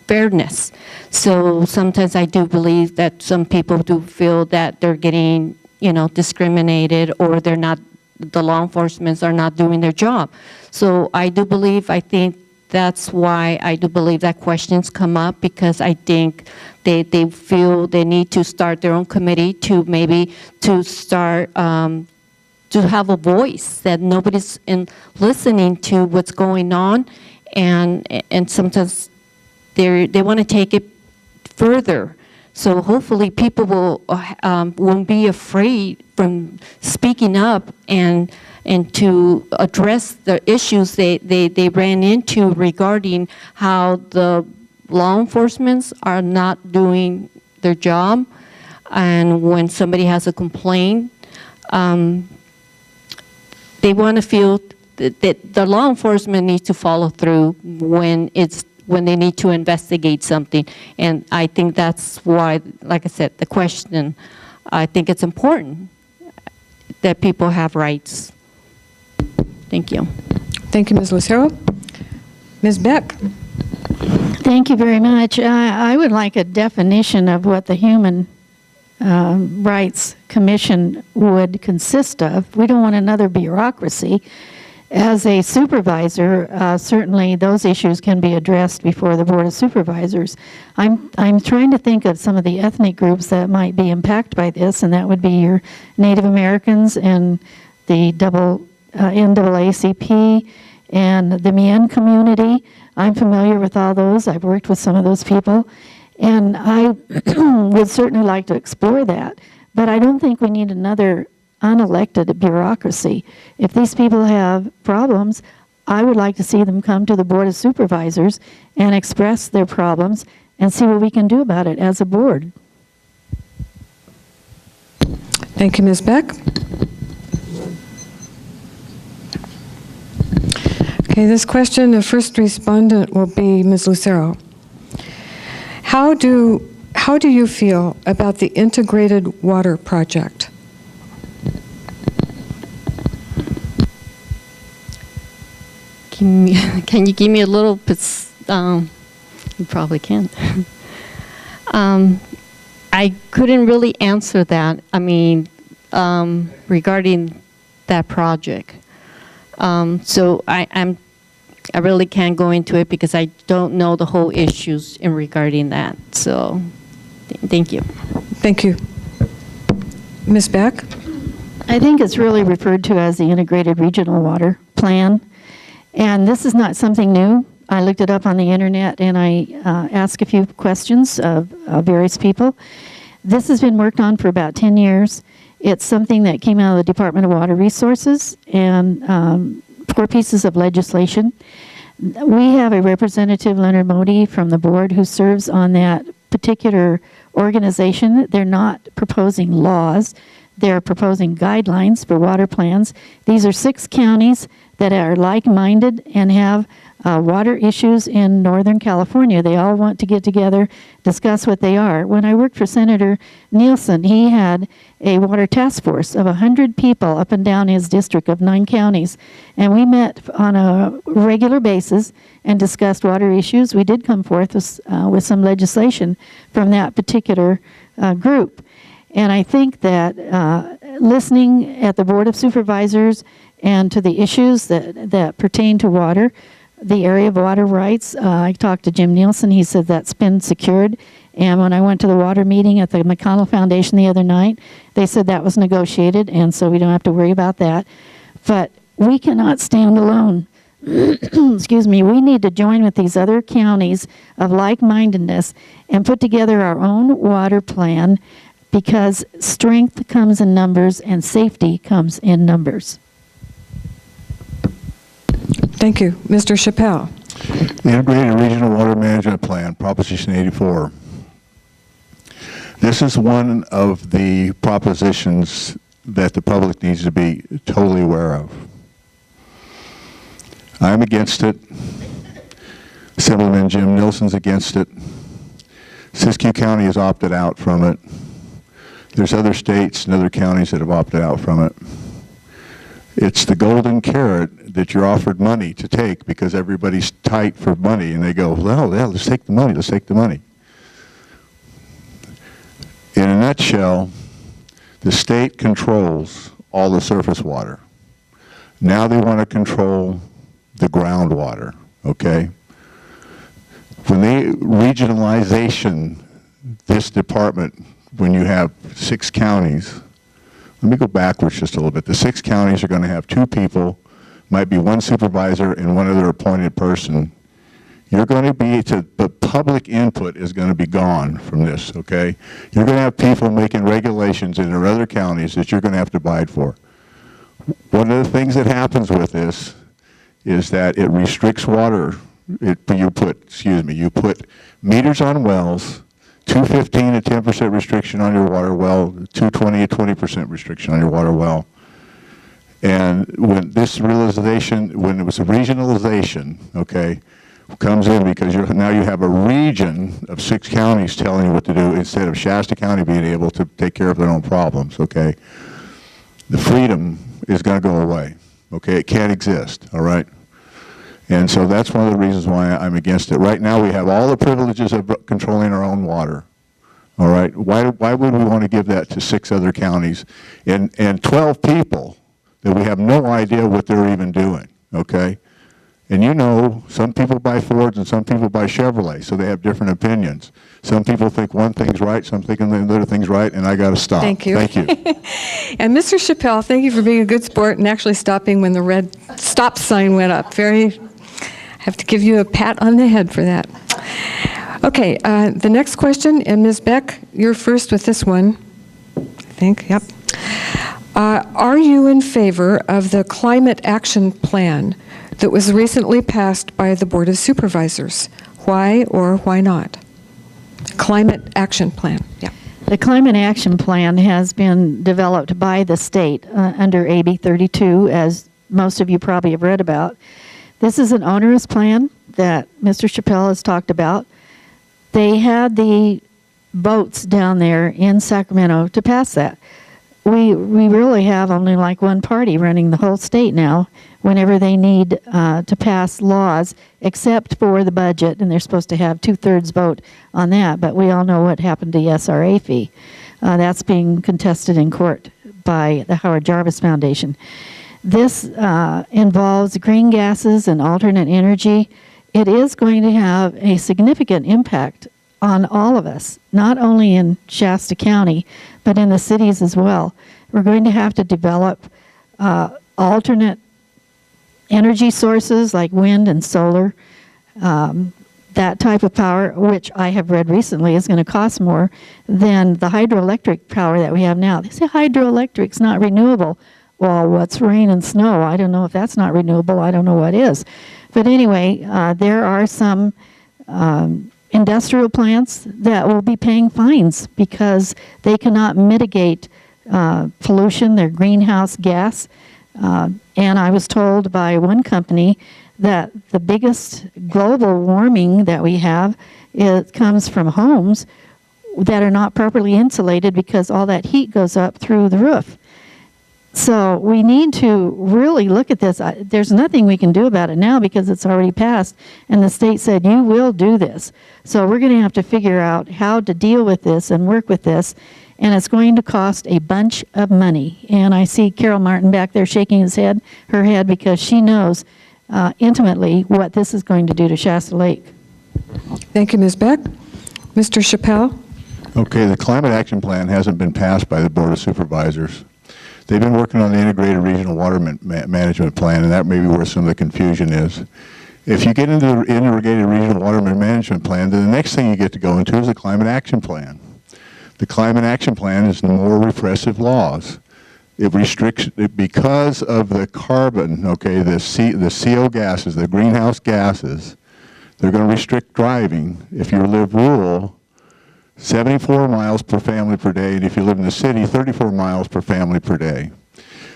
fairness. So sometimes I do believe that some people do feel that they're getting, discriminated, or the law enforcement are not doing their job. So I think that's why I do believe that questions come up, because I think they feel they need to start their own committee to start to have a voice, that nobody's listening to what's going on, and sometimes they want to take it further. So hopefully people won't be afraid from speaking up and to address the issues they ran into regarding how the law enforcement are not doing their job. And when somebody has a complaint, they want to feel that the law enforcement needs to follow through when they need to investigate something. And I think that's why, like I said, the question, I think it's important that people have rights. Thank you. Thank you, Ms. Lucero. Ms. Beck? Thank you very much. I would like a definition of what the Human Rights Commission would consist of. We don't want another bureaucracy. As a supervisor, certainly those issues can be addressed before the Board of Supervisors. I'm trying to think of some of the ethnic groups that might be impacted by this, and that would be your Native Americans and the NAACP and the Mien community. I'm familiar with all those. I've worked with some of those people, and I would certainly like to explore that. But I don't think we need another unelected bureaucracy. If these people have problems, I would like to see them come to the Board of Supervisors and express their problems and see what we can do about it as a board. Thank you, Ms. Beck. Okay, this question, the first respondent will be Ms. Lucero. How do you feel about the integrated water project? Can you give me a little bit? You probably can. I couldn't really answer that. I mean, regarding that project. So I really can't go into it because I don't know the whole issues in regarding that. So, thank you. Thank you. Ms. Beck? I think it's really referred to as the Integrated Regional Water Plan. And this is not something new. I looked it up on the internet, and I asked a few questions of various people. This has been worked on for about 10 years. It's something that came out of the Department of Water Resources, and 4 pieces of legislation. We have a representative, Leonard Modi, from the board who serves on that particular organization. They're not proposing laws. They're proposing guidelines for water plans. These are 6 counties that are like-minded and have water issues in Northern California. They all want to get together, discuss what they are. When I worked for Senator Nielsen, he had a water task force of 100 people up and down his district of 9 counties. And we met on a regular basis and discussed water issues. We did come forth with some legislation from that particular group. And I think that listening at the Board of Supervisors and to the issues that pertain to water, the area of water rights, I talked to Jim Nielsen. He said that's been secured. And when I went to the water meeting at the McConnell Foundation the other night, they said that was negotiated, and so we don't have to worry about that. But we cannot stand alone. Excuse me. We need to join with these other counties of like-mindedness and put together our own water plan, because strength comes in numbers and safety comes in numbers. Thank you. Mr. Chappelle. The Integrated Regional Water Management Plan, Proposition 84. This is one of the propositions that the public needs to be totally aware of. I'm against it. Assemblyman Jim Nielsen's against it. Siskiyou County has opted out from it. There's other states and other counties that have opted out from it. It's the golden carrot that you're offered money to take because everybody's tight for money, and they go, well, yeah, let's take the money, let's take the money. In a nutshell, the state controls all the surface water. Now they want to control the groundwater, okay? When they regionalization this department, when you have 6 counties, let me go backwards just a little bit. The 6 counties are going to have 2 people, might be 1 supervisor and 1 other appointed person. You're going to be, the public input is going to be gone from this, okay? You're going to have people making regulations in their other counties that you're going to have to abide for. One of the things that happens with this is that it restricts water. You put meters on wells, 215 a 10% restriction on your water well, 220 a 20% restriction on your water well. And when this realization, when it was a regionalization, okay, comes in because now you have a region of 6 counties telling you what to do instead of Shasta County being able to take care of their own problems, okay? The freedom is going to go away, okay? It can't exist, all right? And so that's one of the reasons why I'm against it. Right now we have all the privileges of controlling our own water, all right? Why would we want to give that to 6 other counties and 12 people that we have no idea what they're even doing, okay? And you know, some people buy Fords and some people buy Chevrolet, so they have different opinions. Some people think one thing's right, some think the other thing's right, and I got to stop. Thank you. Thank you. And Mr. Chappelle, thank you for being a good sport and actually stopping when the red stop sign went up. I have to give you a pat on the head for that. Okay, the next question, and Ms. Beck, you're first with this one, I think, yep. Are you in favor of the climate action plan that was recently passed by the Board of Supervisors? Why or why not? Climate action plan, yeah. The Climate Action Plan has been developed by the state under AB 32, as most of you probably have read about. This is an onerous plan that Mr. Chappelle has talked about. They had the votes down there in Sacramento to pass that. We really have only like one party running the whole state now whenever they need to pass laws, except for the budget, and they're supposed to have 2/3 vote on that, but we all know what happened to the SRA fee. That's being contested in court by the Howard Jarvis Foundation. This involves green gases and alternate energy. It is going to have a significant impact on all of us, not only in Shasta County, but in the cities as well. We're going to have to develop alternate energy sources like wind and solar. That type of power, which I have read recently is going to cost more than the hydroelectric power that we have now. They say hydroelectric's not renewable. Well, what's rain and snow? I don't know if that's not renewable. I don't know what is. But anyway, there are some industrial plants that will be paying fines because they cannot mitigate pollution, their greenhouse gas. And I was told by one company that the biggest global warming that we have comes from homes that are not properly insulated because all that heat goes up through the roof. So we need to really look at this. There's nothing we can do about it now because it's already passed, and the state said, you will do this. So we're going to have to figure out how to deal with this and work with this, and it's going to cost a bunch of money. And I see Carol Martin back there shaking her head, because she knows intimately what this is going to do to Shasta Lake. Thank you, Ms. Beck. Mr. Chappelle? Okay, the Climate Action Plan hasn't been passed by the Board of Supervisors. They've been working on the Integrated Regional Water Management Plan, and that may be where some of the confusion is. If you get into the Integrated Regional Water Management Plan, then the next thing you get to go into is the Climate Action Plan. The Climate Action Plan is more repressive laws. It restricts, because of the carbon, okay, the CO gases, the greenhouse gases, they're going to restrict driving. If you live rural, 74 miles per family per day, and if you live in the city, 34 miles per family per day.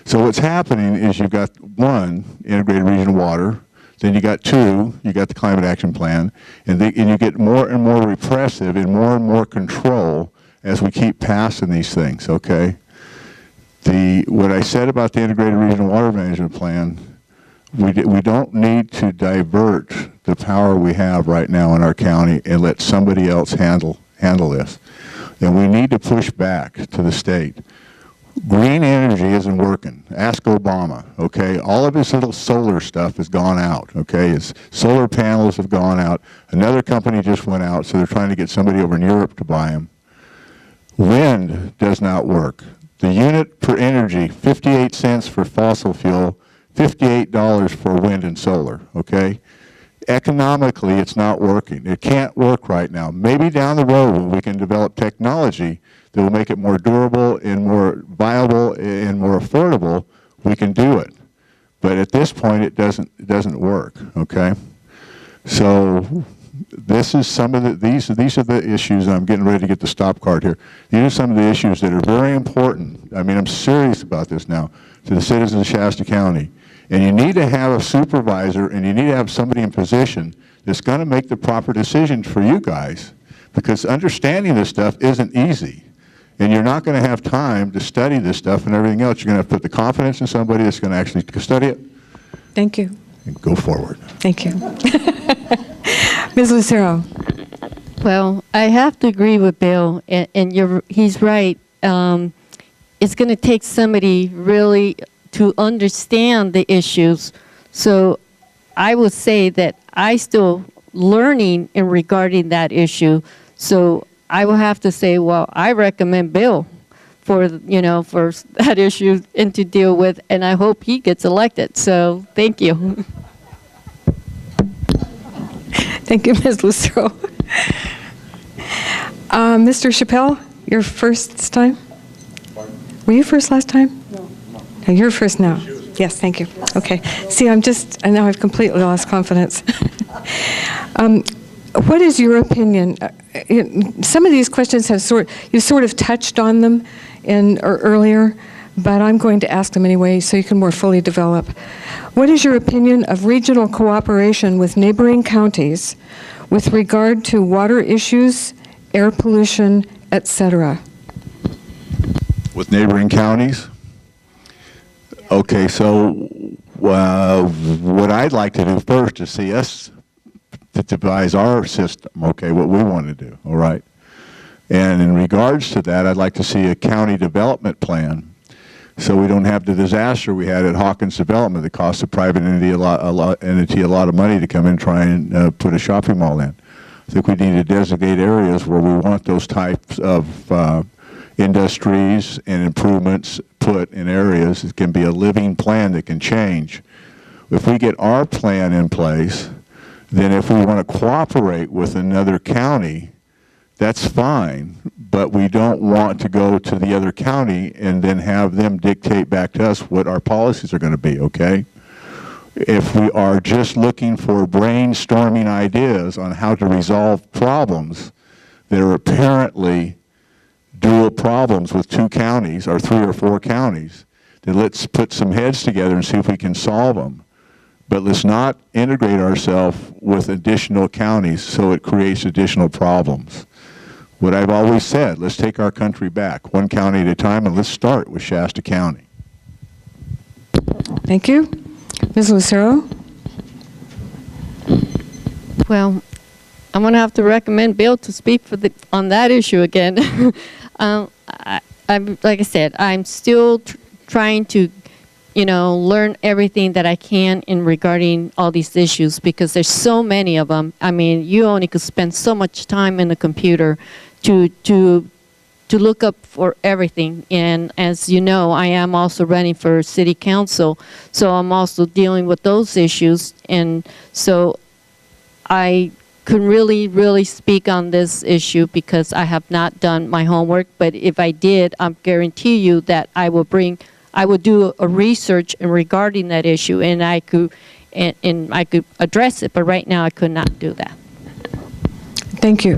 So what's happening is you've got one, integrated regional water, then you got two, you got the Climate Action Plan, and you get more and more repressive and more control as we keep passing these things, okay? What I said about the Integrated Regional Water Management Plan, we don't need to divert the power we have right now in our county and let somebody else handle this. And we need to push back to the state. Green energy isn't working. Ask Obama, okay? All of his little solar stuff has gone out, okay? His solar panels have gone out. Another company just went out, so they're trying to get somebody over in Europe to buy them. Wind does not work. The unit per energy, 58 cents for fossil fuel, $58 for wind and solar, okay? Economically, it's not working. It can't work right now. Maybe down the road when we can develop technology that will make it more durable and more viable and more affordable, we can do it. But at this point, it doesn't work, okay? So this is some of these are the issues. I'm getting ready to get the stop card here. These are some of the issues that are very important. I mean, I'm serious about this now to the citizens of Shasta County. And you need to have a supervisor, and you need to have somebody in position that's going to make the proper decisions for you guys, because understanding this stuff isn't easy. And you're not going to have time to study this stuff and everything else. You're going to have to put the confidence in somebody that's going to actually study it. Thank you. And go forward. Thank you. Ms. Lucero? Well, I have to agree with Bill, and he's right. It's going to take somebody really to understand the issues. So I would say that I still learning in regarding that issue. So I will have to say, well, I recommend Bill for that issue and to deal with, and I hope he gets elected. So thank you. Thank you, Ms. Lucero. Mr. Chappelle, your first time? Pardon? Were you first last time? No. No, you're first now. Yes, thank you. Okay. See, now I've completely lost confidence. What is your opinion? Some of these questions you sort of touched on them earlier, but I'm going to ask them anyway so you can more fully develop. What is your opinion of regional cooperation with neighboring counties with regard to water issues, air pollution, etc.? With neighboring counties? Okay, so what I'd like to do first is see us to devise our system, okay, what we want to do, all right? And in regards to that, I'd like to see a county development plan so we don't have the disaster we had at Hawkins Development that cost the private entity a lot of money to come in and try and put a shopping mall in. I think we need to designate areas where we want those types of industries and improvements put in areas. It can be a living plan that can change. If we get our plan in place, then if we want to cooperate with another county, that's fine, but we don't want to go to the other county and then have them dictate back to us what our policies are going to be, okay? If we are just looking for brainstorming ideas on how to resolve problems that are apparently dual problems with 2 counties or 3 or 4 counties, then let's put some heads together and see if we can solve them. But let's not integrate ourselves with additional counties so it creates additional problems. What I've always said, let's take our country back, 1 county at a time, and let's start with Shasta County. Thank you. Ms. Lucero? Well, I'm going to have to recommend Bill to speak on that issue again. Like I said, I'm still trying to, learn everything that I can in regarding all these issues because there's so many of them. I mean, you only could spend so much time in the computer to look up for everything. And as you know, I am also running for city council, so I'm also dealing with those issues. And so I couldn't really speak on this issue because I have not done my homework. But if I did, I guarantee you that I would do a research regarding that issue, and I could address it. But right now, I could not do that. Thank you.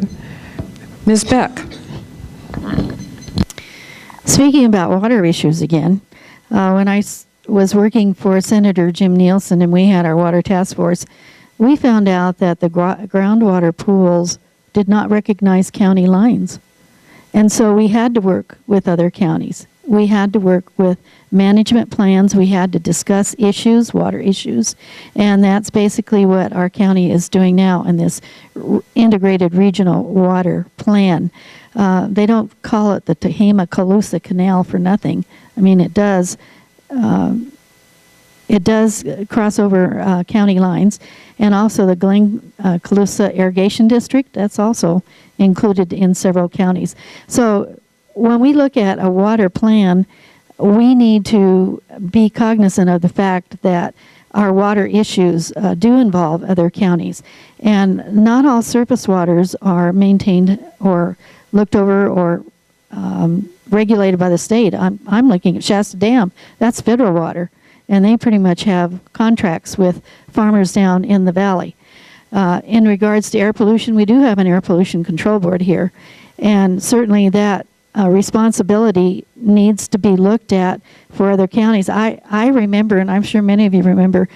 Ms. Beck? Speaking about water issues again, when I was working for Senator Jim Nielsen and we had our water task force, we found out that the groundwater pools did not recognize county lines. And so we had to work with other counties. We had to work with management plans. We had to discuss issues, water issues, and that's basically what our county is doing now in this integrated regional water plan. They don't call it the Tehama-Colusa Canal for nothing. I mean, it does cross over county lines, and also the Glen-Colusa Irrigation District, that's also included in several counties. So when we look at a water plan, we need to be cognizant of the fact that our water issues do involve other counties. And not all surface waters are maintained or looked over or regulated by the state. I'm looking at Shasta Dam. That's federal water. And they pretty much have contracts with farmers down in the valley. In regards to air pollution, we do have an air pollution control board here. And certainly that responsibility needs to be looked at for other counties. I remember, and I'm sure many of you remember,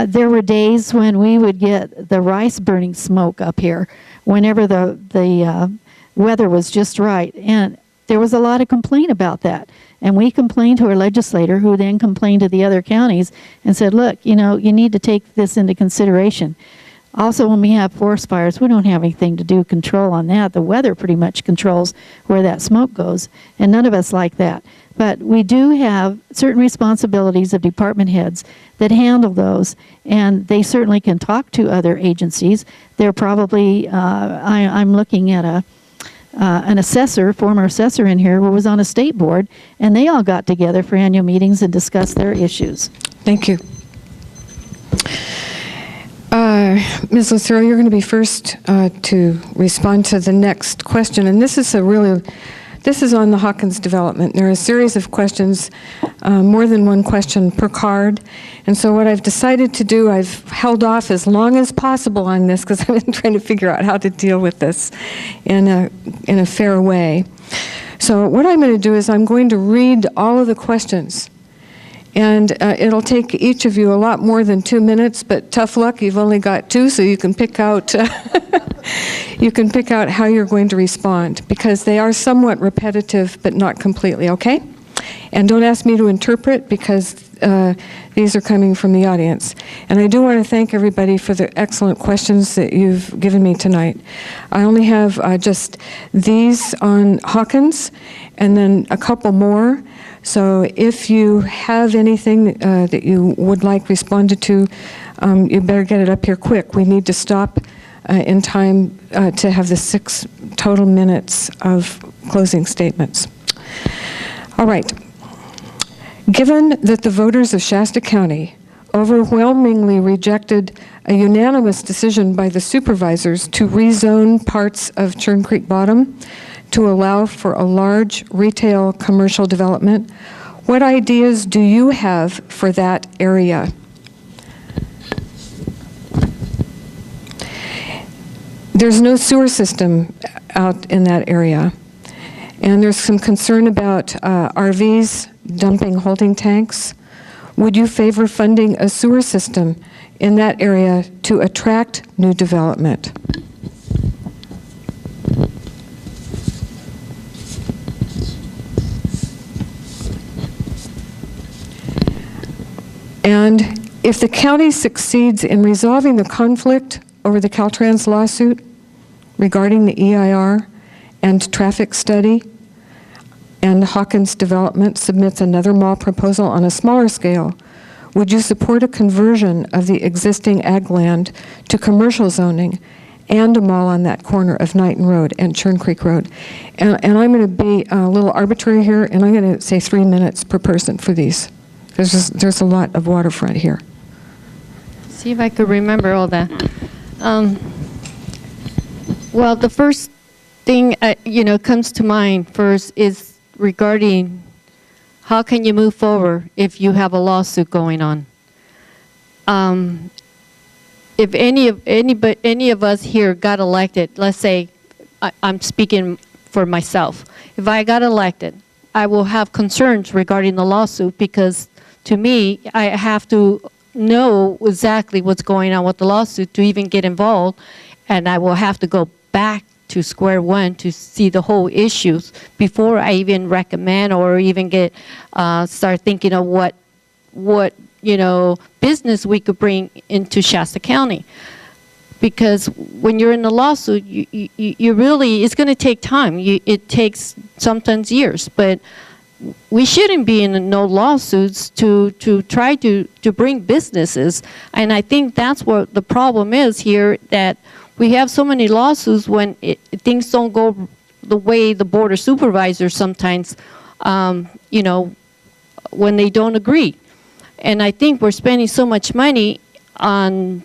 there were days when we would get the rice burning smoke up here whenever the weather was just right. And there was a lot of complaint about that. And we complained to our legislator, who then complained to the other counties and said, look, you need to take this into consideration. Also, when we have forest fires, we don't have anything to do control on that. The weather pretty much controls where that smoke goes, and none of us like that. But we do have certain responsibilities of department heads that handle those, and they certainly can talk to other agencies. They're probably, I'm looking at an assessor, former assessor in here, who was on a state board, and they all got together for annual meetings and discussed their issues. Thank you. Ms. Lucero, you're going to be first to respond to the next question, and this is on the Hawkins development. There are a series of questions, more than one question per card, and so what I've decided to do, I've held off as long as possible on this because I've been trying to figure out how to deal with this in a fair way. So what I'm going to do is I'm going to read all of the questions. And it'll take each of you a lot more than 2 minutes, but tough luck, you've only got 2, so you can pick out how you're going to respond, because they are somewhat repetitive, but not completely, okay? And don't ask me to interpret, because these are coming from the audience. And I do want to thank everybody for the excellent questions that you've given me tonight. I only have just these on Hawkins, and then a couple more. So if you have anything that you would like responded to, you better get it up here quick. We need to stop in time to have the 6 total minutes of closing statements. All right. Given that the voters of Shasta County overwhelmingly rejected a unanimous decision by the supervisors to rezone parts of Churn Creek Bottom to allow for a large retail commercial development. What ideas do you have for that area? There's no sewer system out in that area. And there's some concern about RVs dumping holding tanks. Would you favor funding a sewer system in that area to attract new development? And if the county succeeds in resolving the conflict over the Caltrans lawsuit regarding the EIR and traffic study, and Hawkins Development submits another mall proposal on a smaller scale, would you support a conversion of the existing ag land to commercial zoning and a mall on that corner of Knighton Road and Churn Creek Road? And I'm going to be a little arbitrary here, and I'm going to say 3 minutes per person for these. There's a lot of waterfront here. See if I could remember all that. Well, the first thing comes to mind first is regarding how can you move forward if you have a lawsuit going on. If any of us here got elected, let's say I'm speaking for myself. If I got elected, I will have concerns regarding the lawsuit because to me, I have to know exactly what's going on with the lawsuit to even get involved, and I will have to go back to square one to see the whole issues before I even recommend or even start thinking of what business we could bring into Shasta County. Because when you're in a lawsuit, you really, it's going to take time. It takes sometimes years, but we shouldn't be in no lawsuits to try to bring businesses. And I think that's what the problem is here, that we have so many lawsuits when things don't go the way the board of supervisors sometimes, when they don't agree. And I think we're spending so much money from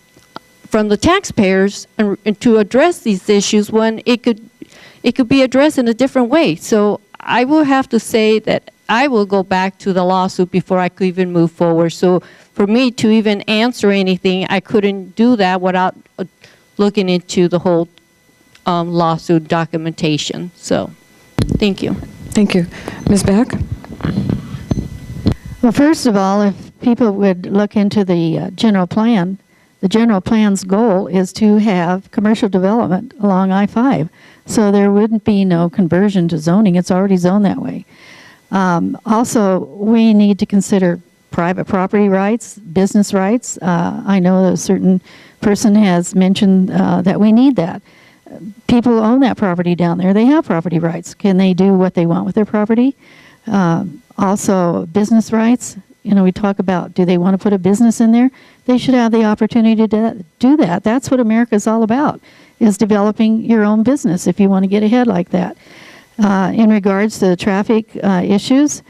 the taxpayers and to address these issues when it could be addressed in a different way. So I will have to say that I will go back to the lawsuit before I could even move forward. So for me to even answer anything, I couldn't do that without looking into the whole lawsuit documentation. So, thank you. Thank you. Ms. Beck? Well, first of all, if people would look into the general plan, the general plan's goal is to have commercial development along I-5. So there wouldn't be no conversion to zoning. It's already zoned that way. Also, we need to consider private property rights, business rights. I know a certain person has mentioned that we need that. People own that property down there. They have property rights. Can they do what they want with their property? Also, business rights. We talk about, do they want to put a business in there? They should have the opportunity to do that. That's what America's all about, is developing your own business if you want to get ahead like that. In regards to the traffic issues,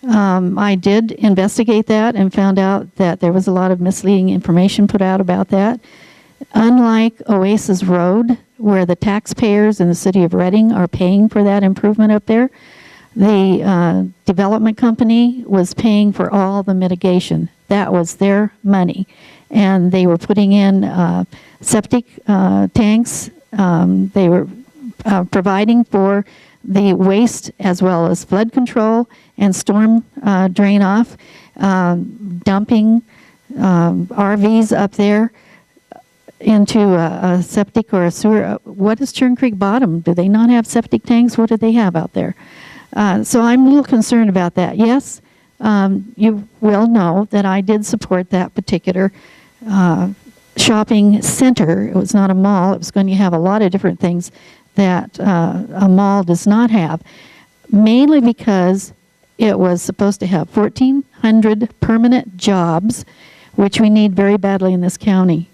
I did investigate that and found out that there was a lot of misleading information put out about that. Unlike Oasis Road, where the taxpayers in the city of Redding are paying for that improvement up there, the development company was paying for all the mitigation. That was their money. And they were putting in septic tanks. They were providing for the waste as well as flood control and storm drain off, dumping RVs up there into a septic or a sewer. What is Churn Creek Bottom? Do they not have septic tanks? What do they have out there? So I'm a little concerned about that. Yes, you will know that I did support that particular shopping center. It was not a mall. It was going to have a lot of different things that a mall does not have, mainly because it was supposed to have 1,400 permanent jobs, which we need very badly in this county.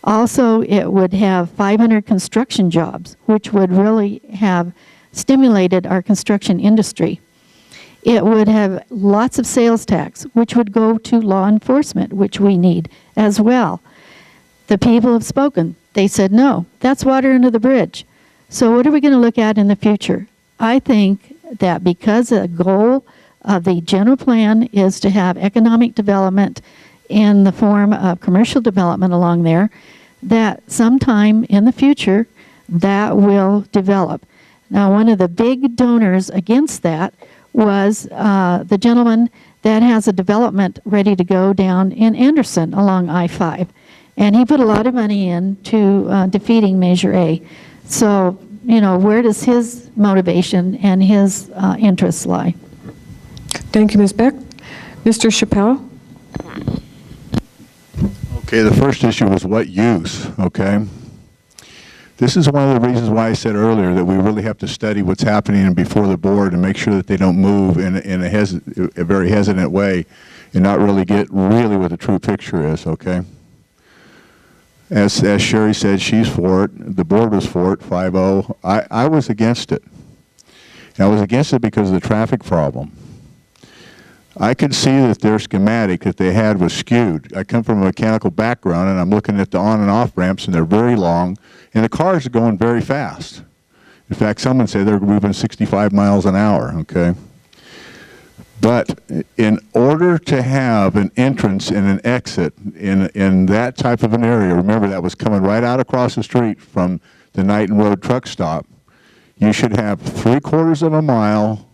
Also, it would have 500 construction jobs, which would really have stimulated our construction industry. It would have lots of sales tax, which would go to law enforcement, which we need as well. The people have spoken. They said, no, that's water under the bridge. So what are we going to look at in the future? I think that because a goal of the general plan is to have economic development in the form of commercial development along there, that sometime in the future that will develop. Now, one of the big donors against that was the gentleman that has a development ready to go down in Anderson along I-5. And he put a lot of money into defeating Measure A. So, you know, where does his motivation and his interests lie? Thank you, Ms. Beck. Mr. Chappelle? Okay, the first issue was what use, okay? This is one of the reasons why I said earlier that we really have to study what's happening before the board and make sure that they don't move in a very hesitant way and not really get really what the true picture is, okay? As Sherry said, she's for it. The board was for it, 5-0. I was against it. And I was against it because of the traffic problem. I could see that their schematic that they had was skewed. I come from a mechanical background, and I'm looking at the on and off ramps, and they're very long, and the cars are going very fast. In fact, someone said they're moving 65 miles an hour, okay? But in order to have an entrance and an exit in that type of an area, remember that was coming right out across the street from the Knighton Road truck stop, you should have 3/4 of a mile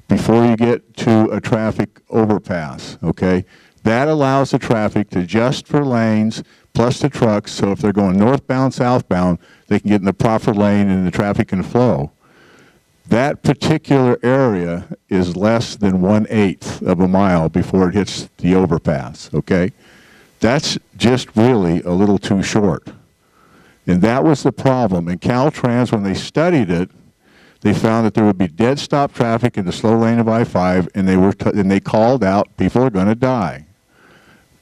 before you get to a traffic overpass, okay? That allows the traffic to adjust for lanes plus the trucks, so if they're going northbound, southbound, they can get in the proper lane and the traffic can flow. That particular area is less than 1/8 of a mile before it hits the overpass, okay? That's just really a little too short. And that was the problem. And Caltrans, when they studied it, they found that there would be dead stop traffic in the slow lane of I-5, and they called out, people are going to die.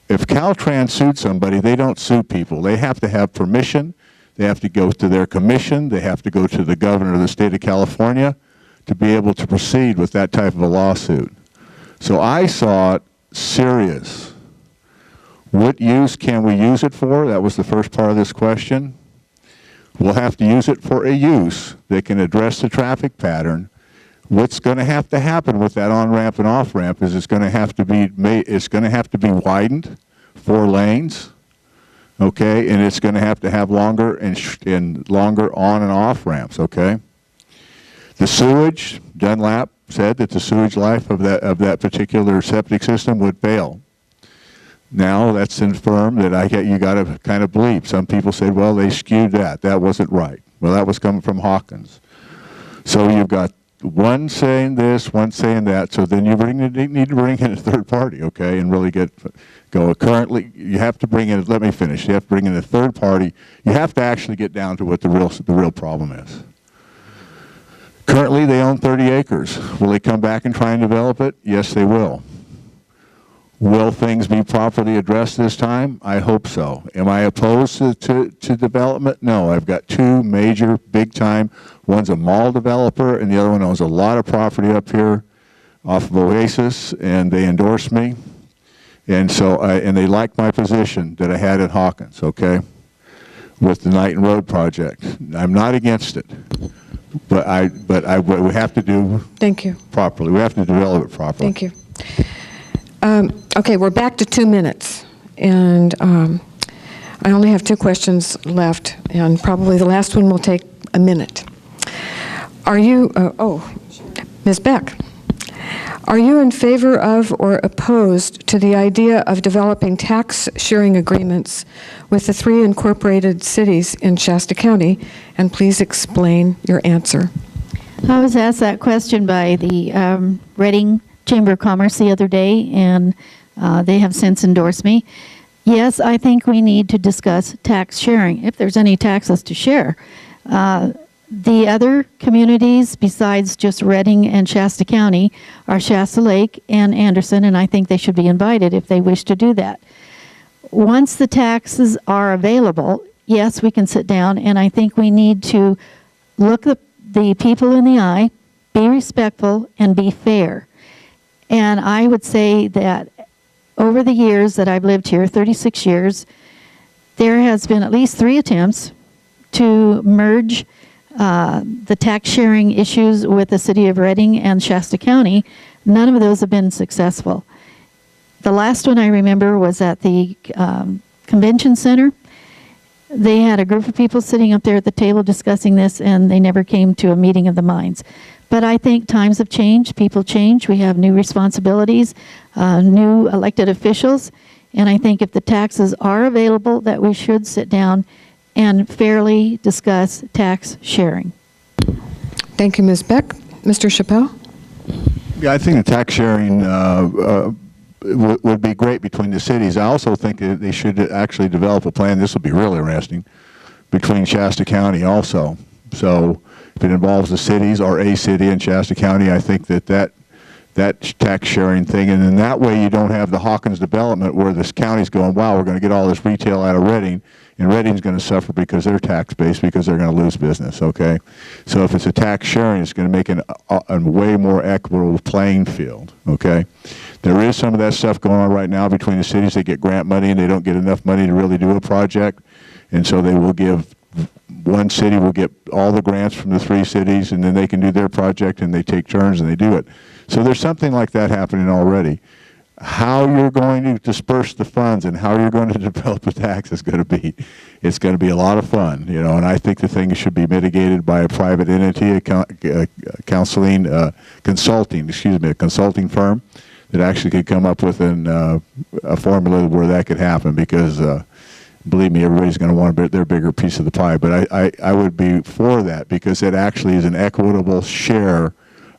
If Caltrans sued somebody, they don't sue people. They have to have permission. They have to go to their commission. They have to go to the governor of the state of California to be able to proceed with that type of a lawsuit. So I saw it serious. What use can we use it for? That was the first part of this question. We'll have to use it for a use that can address the traffic pattern. What's going to happen with that on-ramp and off-ramp is it's going to have to be widened, 4 lanes, okay, and it's going to have longer and longer on and off ramps, okay. The sewage, Dunlap said that the sewage life of that particular septic system would fail. Now that's infirmed that you got to kind of believe. Some people said, well, they skewed that. That wasn't right. Well, that was coming from Hawkins. So you've got one saying this, one saying that. So then you need to bring in a third party, okay, and really go. Currently, you have to bring in. Let me finish. You have to bring in a third party. You have to actually get down to what the real problem is. Currently, they own 30 acres. Will they come back and try and develop it? Yes, they will. Will things be properly addressed this time? I hope so. Am I opposed to development? No. I've got 2 major, big-time. One's a mall developer, and the other one owns a lot of property up here off of Oasis, and they endorse me. And so, and they like my position that I had at Hawkins, okay, with the Knighton Road project. I'm not against it, but we have to do. Thank you. Properly. We have to develop it properly. Thank you. Okay, we're back to 2 minutes, and I only have 2 questions left, and probably the last one will take a minute. Are you, Ms. Beck, are you in favor of or opposed to the idea of developing tax sharing agreements with the 3 incorporated cities in Shasta County? And please explain your answer. I was asked that question by the Redding Chamber of Commerce the other day, and they have since endorsed me. Yes, I think we need to discuss tax sharing, if there's any taxes to share. The other communities besides just Redding and Shasta County are Shasta Lake and Anderson, and I think they should be invited if they wish to do that. Once the taxes are available, yes, we can sit down, and I think we need to look the people in the eye, be respectful, and be fair. And I would say that over the years that I've lived here, 36 years, there has been at least 3 attempts to merge the tax sharing issues with the city of Redding and Shasta County. None of those have been successful. The last one I remember was at the convention center. They had a group of people sitting up there at the table discussing this, and they never came to a meeting of the minds. But I think times have changed, people change, we have new responsibilities, new elected officials, and I think if the taxes are available, that we should sit down and fairly discuss tax sharing. Thank you, Ms. Beck. Mr. Chappelle? Yeah, I think the tax sharing would be great between the cities. I also think that they should actually develop a plan, this will be really interesting, between Shasta County also. So if it involves the cities or a city in Shasta County, I think that tax sharing thing, and then that way you don't have the Hawkins development where this county's going, wow, we're going to get all this retail out of Redding, and Redding's going to suffer because they're tax based because they're going to lose business, okay? So if it's a tax sharing, it's going to make a way more equitable playing field, okay? There is some of that stuff going on right now between the cities. They get grant money and they don't get enough money to really do a project, and so they will give, one city will get all the grants from the 3 cities, and then they can do their project and they take turns and they do it. So there's something like that happening already. How you're going to disperse the funds and how you're going to develop the tax is going to be, it's going to be a lot of fun, you know, and I think the thing should be mitigated by a private entity, a consulting firm that actually could come up with a formula where that could happen, because believe me, everybody's going to want their bigger piece of the pie. But I would be for that, because it actually is an equitable share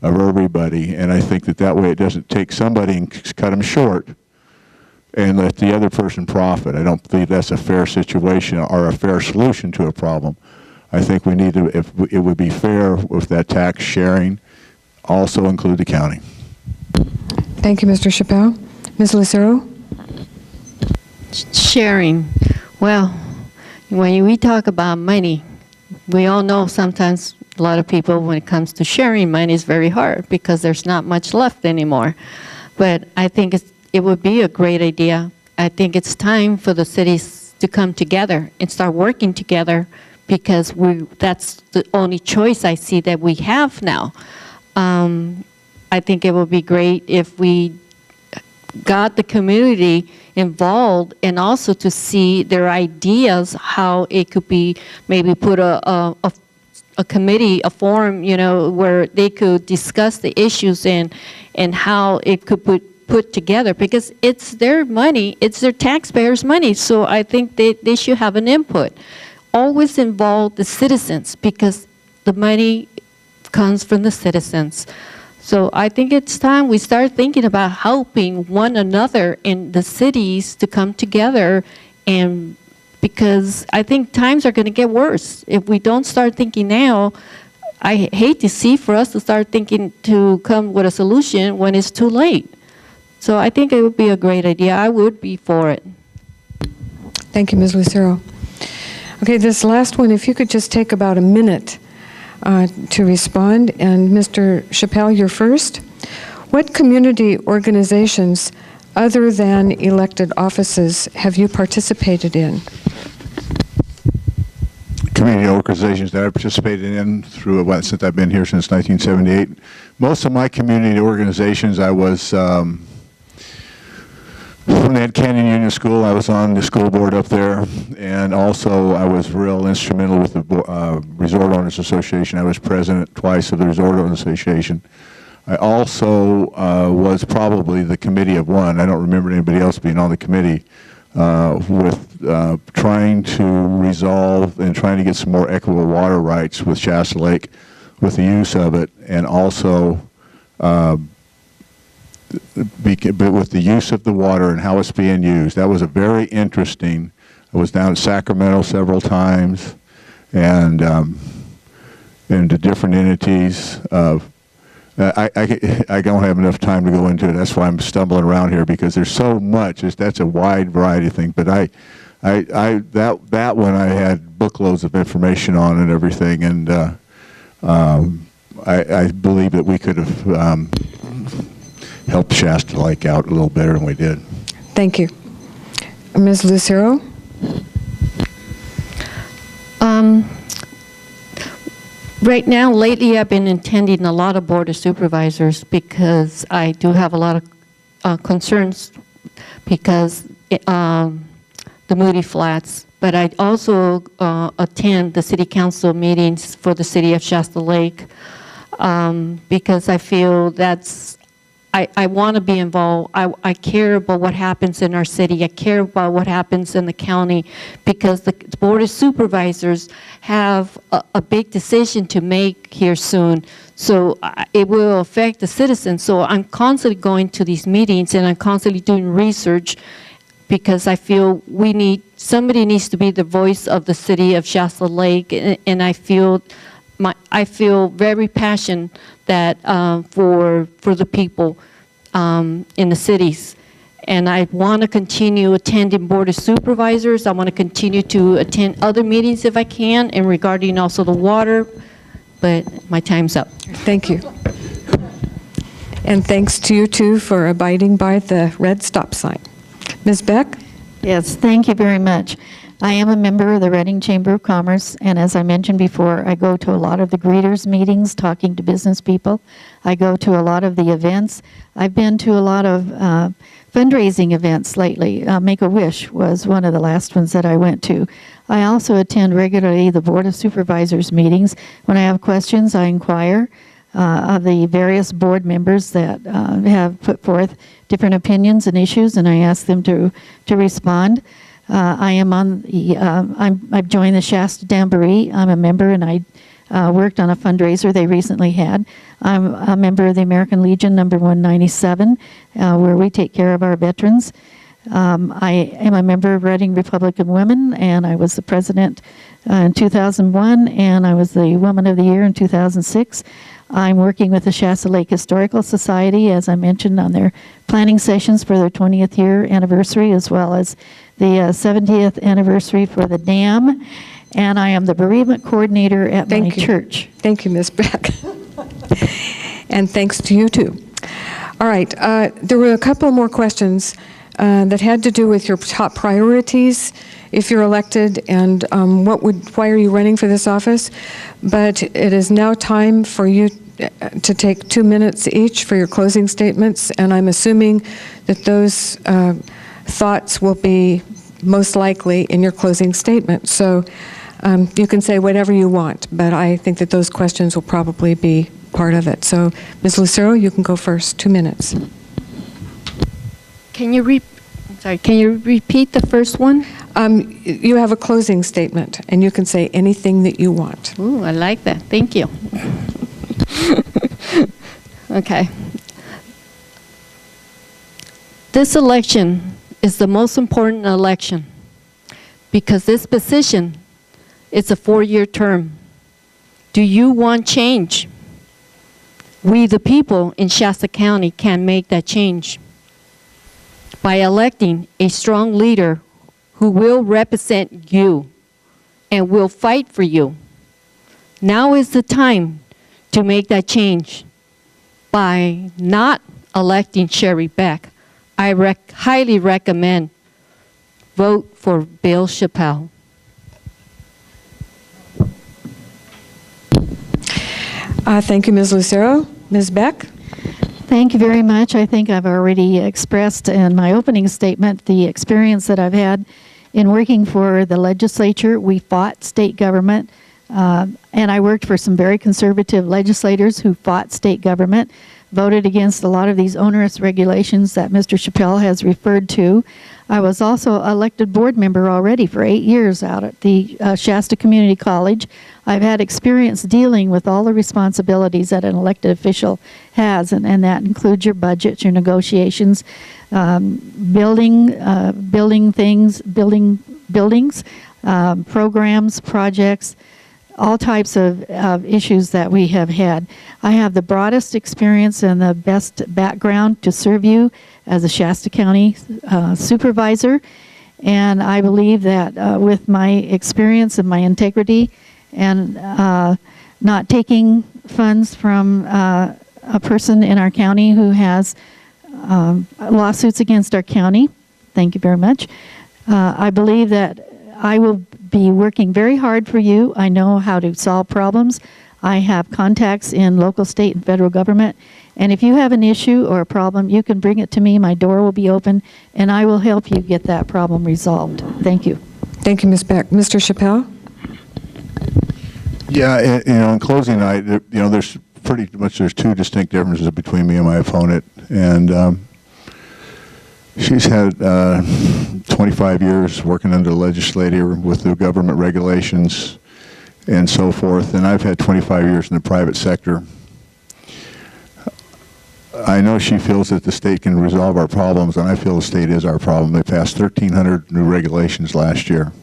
of everybody, and I think that way it doesn't take somebody and cut them short and let the other person profit. I don't believe that's a fair situation or a fair solution to a problem. I think we need to, if it would be fair with that tax sharing, also include the county. Thank you, Mr. Chappelle. Ms. Lucero? Sharing. Well, when we talk about money, we all know sometimes a lot of people, when it comes to sharing money, is very hard because there's not much left anymore. But I think it would be a great idea. I think it's time for the cities to come together and start working together, because that's the only choice I see that we have now. I think it would be great if we got the community involved, and also to see their ideas, how it could be, maybe put a committee, a forum, you know, where they could discuss the issues and how it could put together, because it's their money, it's their taxpayers' money. So I think they should have an input. Always involve the citizens, because the money comes from the citizens. So I think it's time we start thinking about helping one another in the cities to come together, and because I think times are going to get worse. If we don't start thinking now, I hate to see for us to start thinking to come with a solution when it's too late. So I think it would be a great idea. I would be for it. Thank you, Ms. Lucero. Okay, this last one, if you could just take about a minute to respond. And Mr. Chappelle, you're first. What community organizations other than elected offices have you participated in? Community organizations that I've participated in through since I've been here since 1978. Most of my community organizations, I was from the Ed Canyon Union School. I was on the school board up there, and also I was real instrumental with the Resort Owners Association. I was president twice of the Resort Owners Association. I also was probably the committee of one. I don't remember anybody else being on the committee with trying to resolve and trying to get some more equitable water rights with Shasta Lake, with the use of it, and also with the use of the water and how it's being used. That was a very interesting. I was down at Sacramento several times, and to different entities. I don't have enough time to go into it. That's why I'm stumbling around here, because there's so much. That's a wide variety of things. But that one I had bookloads of information on and everything, and I believe that we could have help Shasta Lake out a little better than we did. Thank you. Ms. Lucero? Right now, lately, I've been attending a lot of Board of Supervisors because I do have a lot of concerns because the Moody Flats, but I also attend the City Council meetings for the City of Shasta Lake because I feel I want to be involved. I care about what happens in our city. I care about what happens in the county because the Board of Supervisors have a big decision to make here soon. So it will affect the citizens. So I'm constantly going to these meetings and I'm constantly doing research because I feel somebody needs to be the voice of the city of Shasta Lake, and I feel very passionate that for the people in the cities. And I want to continue attending Board of Supervisors. I want to continue to attend other meetings if I can, and regarding also the water, but my time's up. Thank you. And thanks to you, too, for abiding by the red stop sign. Ms. Beck? Yes, thank you very much. I am a member of the Redding Chamber of Commerce, and as I mentioned before, I go to a lot of the greeters meetings, talking to business people. I go to a lot of the events. I've been to a lot of fundraising events lately. Make-A-Wish was one of the last ones that I went to. I also attend regularly the Board of Supervisors meetings. When I have questions, I inquire of the various board members that have put forth different opinions and issues, and I ask them to respond. I am on the, I've joined the Shasta Jamboree. I'm a member, and I worked on a fundraiser they recently had. I'm a member of the American Legion number 197, where we take care of our veterans. I am a member of Redding Republican Women, and I was the president in 2001, and I was the Woman of the Year in 2006. I'm working with the Shasta Lake Historical Society, as I mentioned, on their planning sessions for their 20th year anniversary, as well as the 70th anniversary for the dam. And I am the bereavement coordinator at my church. Thank you, Ms. Beck. And thanks to you, too. All right, there were a couple more questions that had to do with your top priorities if you're elected, and why are you running for this office. But it is now time for you to take 2 minutes each for your closing statements, and I'm assuming that those thoughts will be most likely in your closing statement. So you can say whatever you want, but I think that those questions will probably be part of it. So Ms. Lucero, you can go first, 2 minutes. Can you repeat the first one? You have a closing statement, and you can say anything that you want. Ooh, I like that. Thank you. Okay. This election is the most important election because this position is a 4-year term. Do you want change? We, the people in Shasta County, can make that change by electing a strong leader who will represent you and will fight for you. Now is the time to make that change by not electing Sherry Beck. I highly recommend vote for Bill Chappelle. Thank you, Ms. Lucero. Ms. Beck? Thank you very much. I think I've already expressed in my opening statement the experience that I've had in working for the legislature. We fought state government, and I worked for some very conservative legislators who fought state government, voted against a lot of these onerous regulations that Mr. Chappelle has referred to. I was also elected board member already for 8 years out at the Shasta Community College. I've had experience dealing with all the responsibilities that an elected official has, and that includes your budget, your negotiations, buildings, programs, projects, all types of issues that we have had. I have the broadest experience and the best background to serve you as a Shasta County supervisor, and I believe that with my experience and my integrity and not taking funds from a person in our county who has lawsuits against our county. Thank you very much. I believe that I will be working very hard for you. I know how to solve problems. I have contacts in local, state, and federal government. And if you have an issue or a problem, you can bring it to me. My door will be open, and I will help you get that problem resolved. Thank you. Thank you, Ms. Beck. Mr. Chappelle? Yeah, in closing, there's there's two distinct differences between me and my opponent, and she's had 25 years working under the legislature with the government regulations and so forth, and I've had 25 years in the private sector. I know she feels that the state can resolve our problems, and I feel the state is our problem. They passed 1,300 new regulations last year.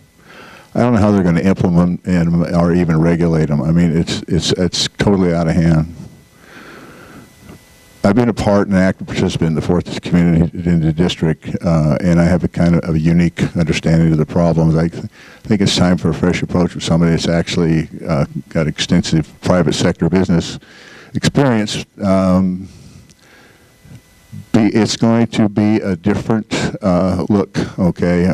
I don't know how they're going to implement and or even regulate them. I mean, it's totally out of hand. I've been a part and an active participant in the Fourth community in the district, and I have a kind of a unique understanding of the problems. I think it's time for a fresh approach with somebody that's actually got extensive private sector business experience. It's going to be a different look. Okay,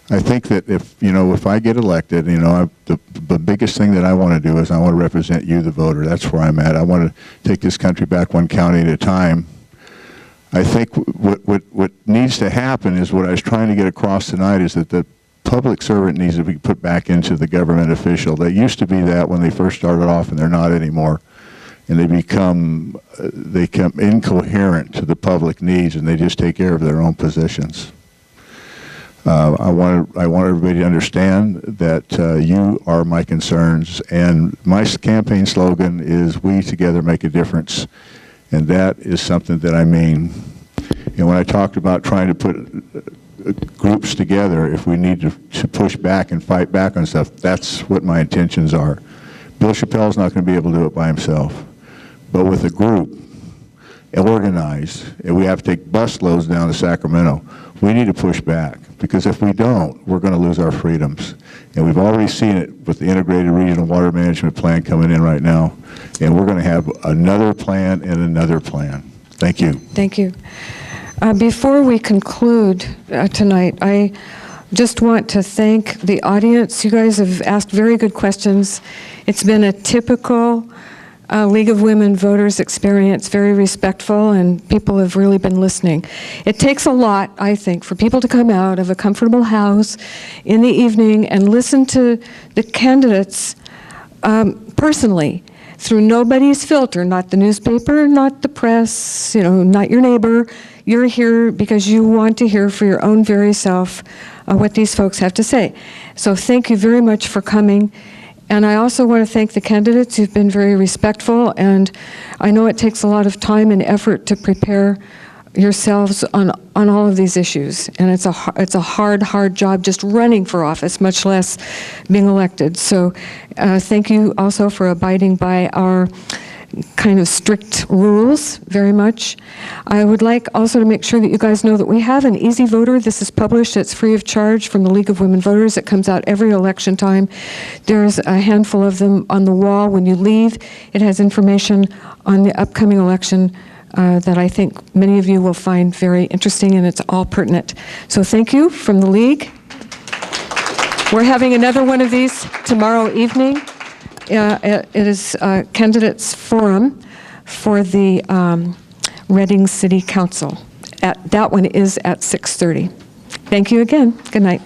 I think that if I get elected, the biggest thing that I want to do is I want to represent you, the voter. That's where I'm at. I want to take this country back one county at a time. I think what needs to happen is what I was trying to get across tonight is that the public servant needs to be put back into the government official. They used to be that when they first started off, and they're not anymore. And they become incoherent to the public needs, and they just take care of their own positions. I want everybody to understand that you are my concerns, and my campaign slogan is "We together make a difference," and that is something that I mean. And when I talked about trying to put groups together, if we need to push back and fight back on stuff, that's what my intentions are. Bill Chappelle's not going to be able to do it by himself. But with a group, organized, and we have to take bus loads down to Sacramento, we need to push back, because if we don't, we're going to lose our freedoms. And we've already seen it with the Integrated Regional Water Management Plan coming in right now, and we're going to have another plan and another plan. Thank you. Thank you. Before we conclude tonight, I just want to thank the audience. You guys have asked very good questions. It's been a typical League of Women Voters experience, very respectful, and people have really been listening. It takes a lot, I think, for people to come out of a comfortable house in the evening and listen to the candidates personally, through nobody's filter, not the newspaper, not the press, not your neighbor. You're here because you want to hear for your own very self what these folks have to say. So thank you very much for coming. And I also want to thank the candidates who've been very respectful, and I know it takes a lot of time and effort to prepare yourselves on all of these issues, and it's a hard job just running for office, much less being elected. So thank you also for abiding by our kind of strict rules very much. I would like also to make sure that you guys know that we have an Easy Voter. This is published. It's free of charge from the League of Women Voters. It comes out every election time. There's a handful of them on the wall when you leave. It has information on the upcoming election that I think many of you will find very interesting, and it's all pertinent. So thank you from the League. We're having another one of these tomorrow evening. It is Candidates Forum for the Redding City Council. That one is at 6:30. Thank you again. Good night.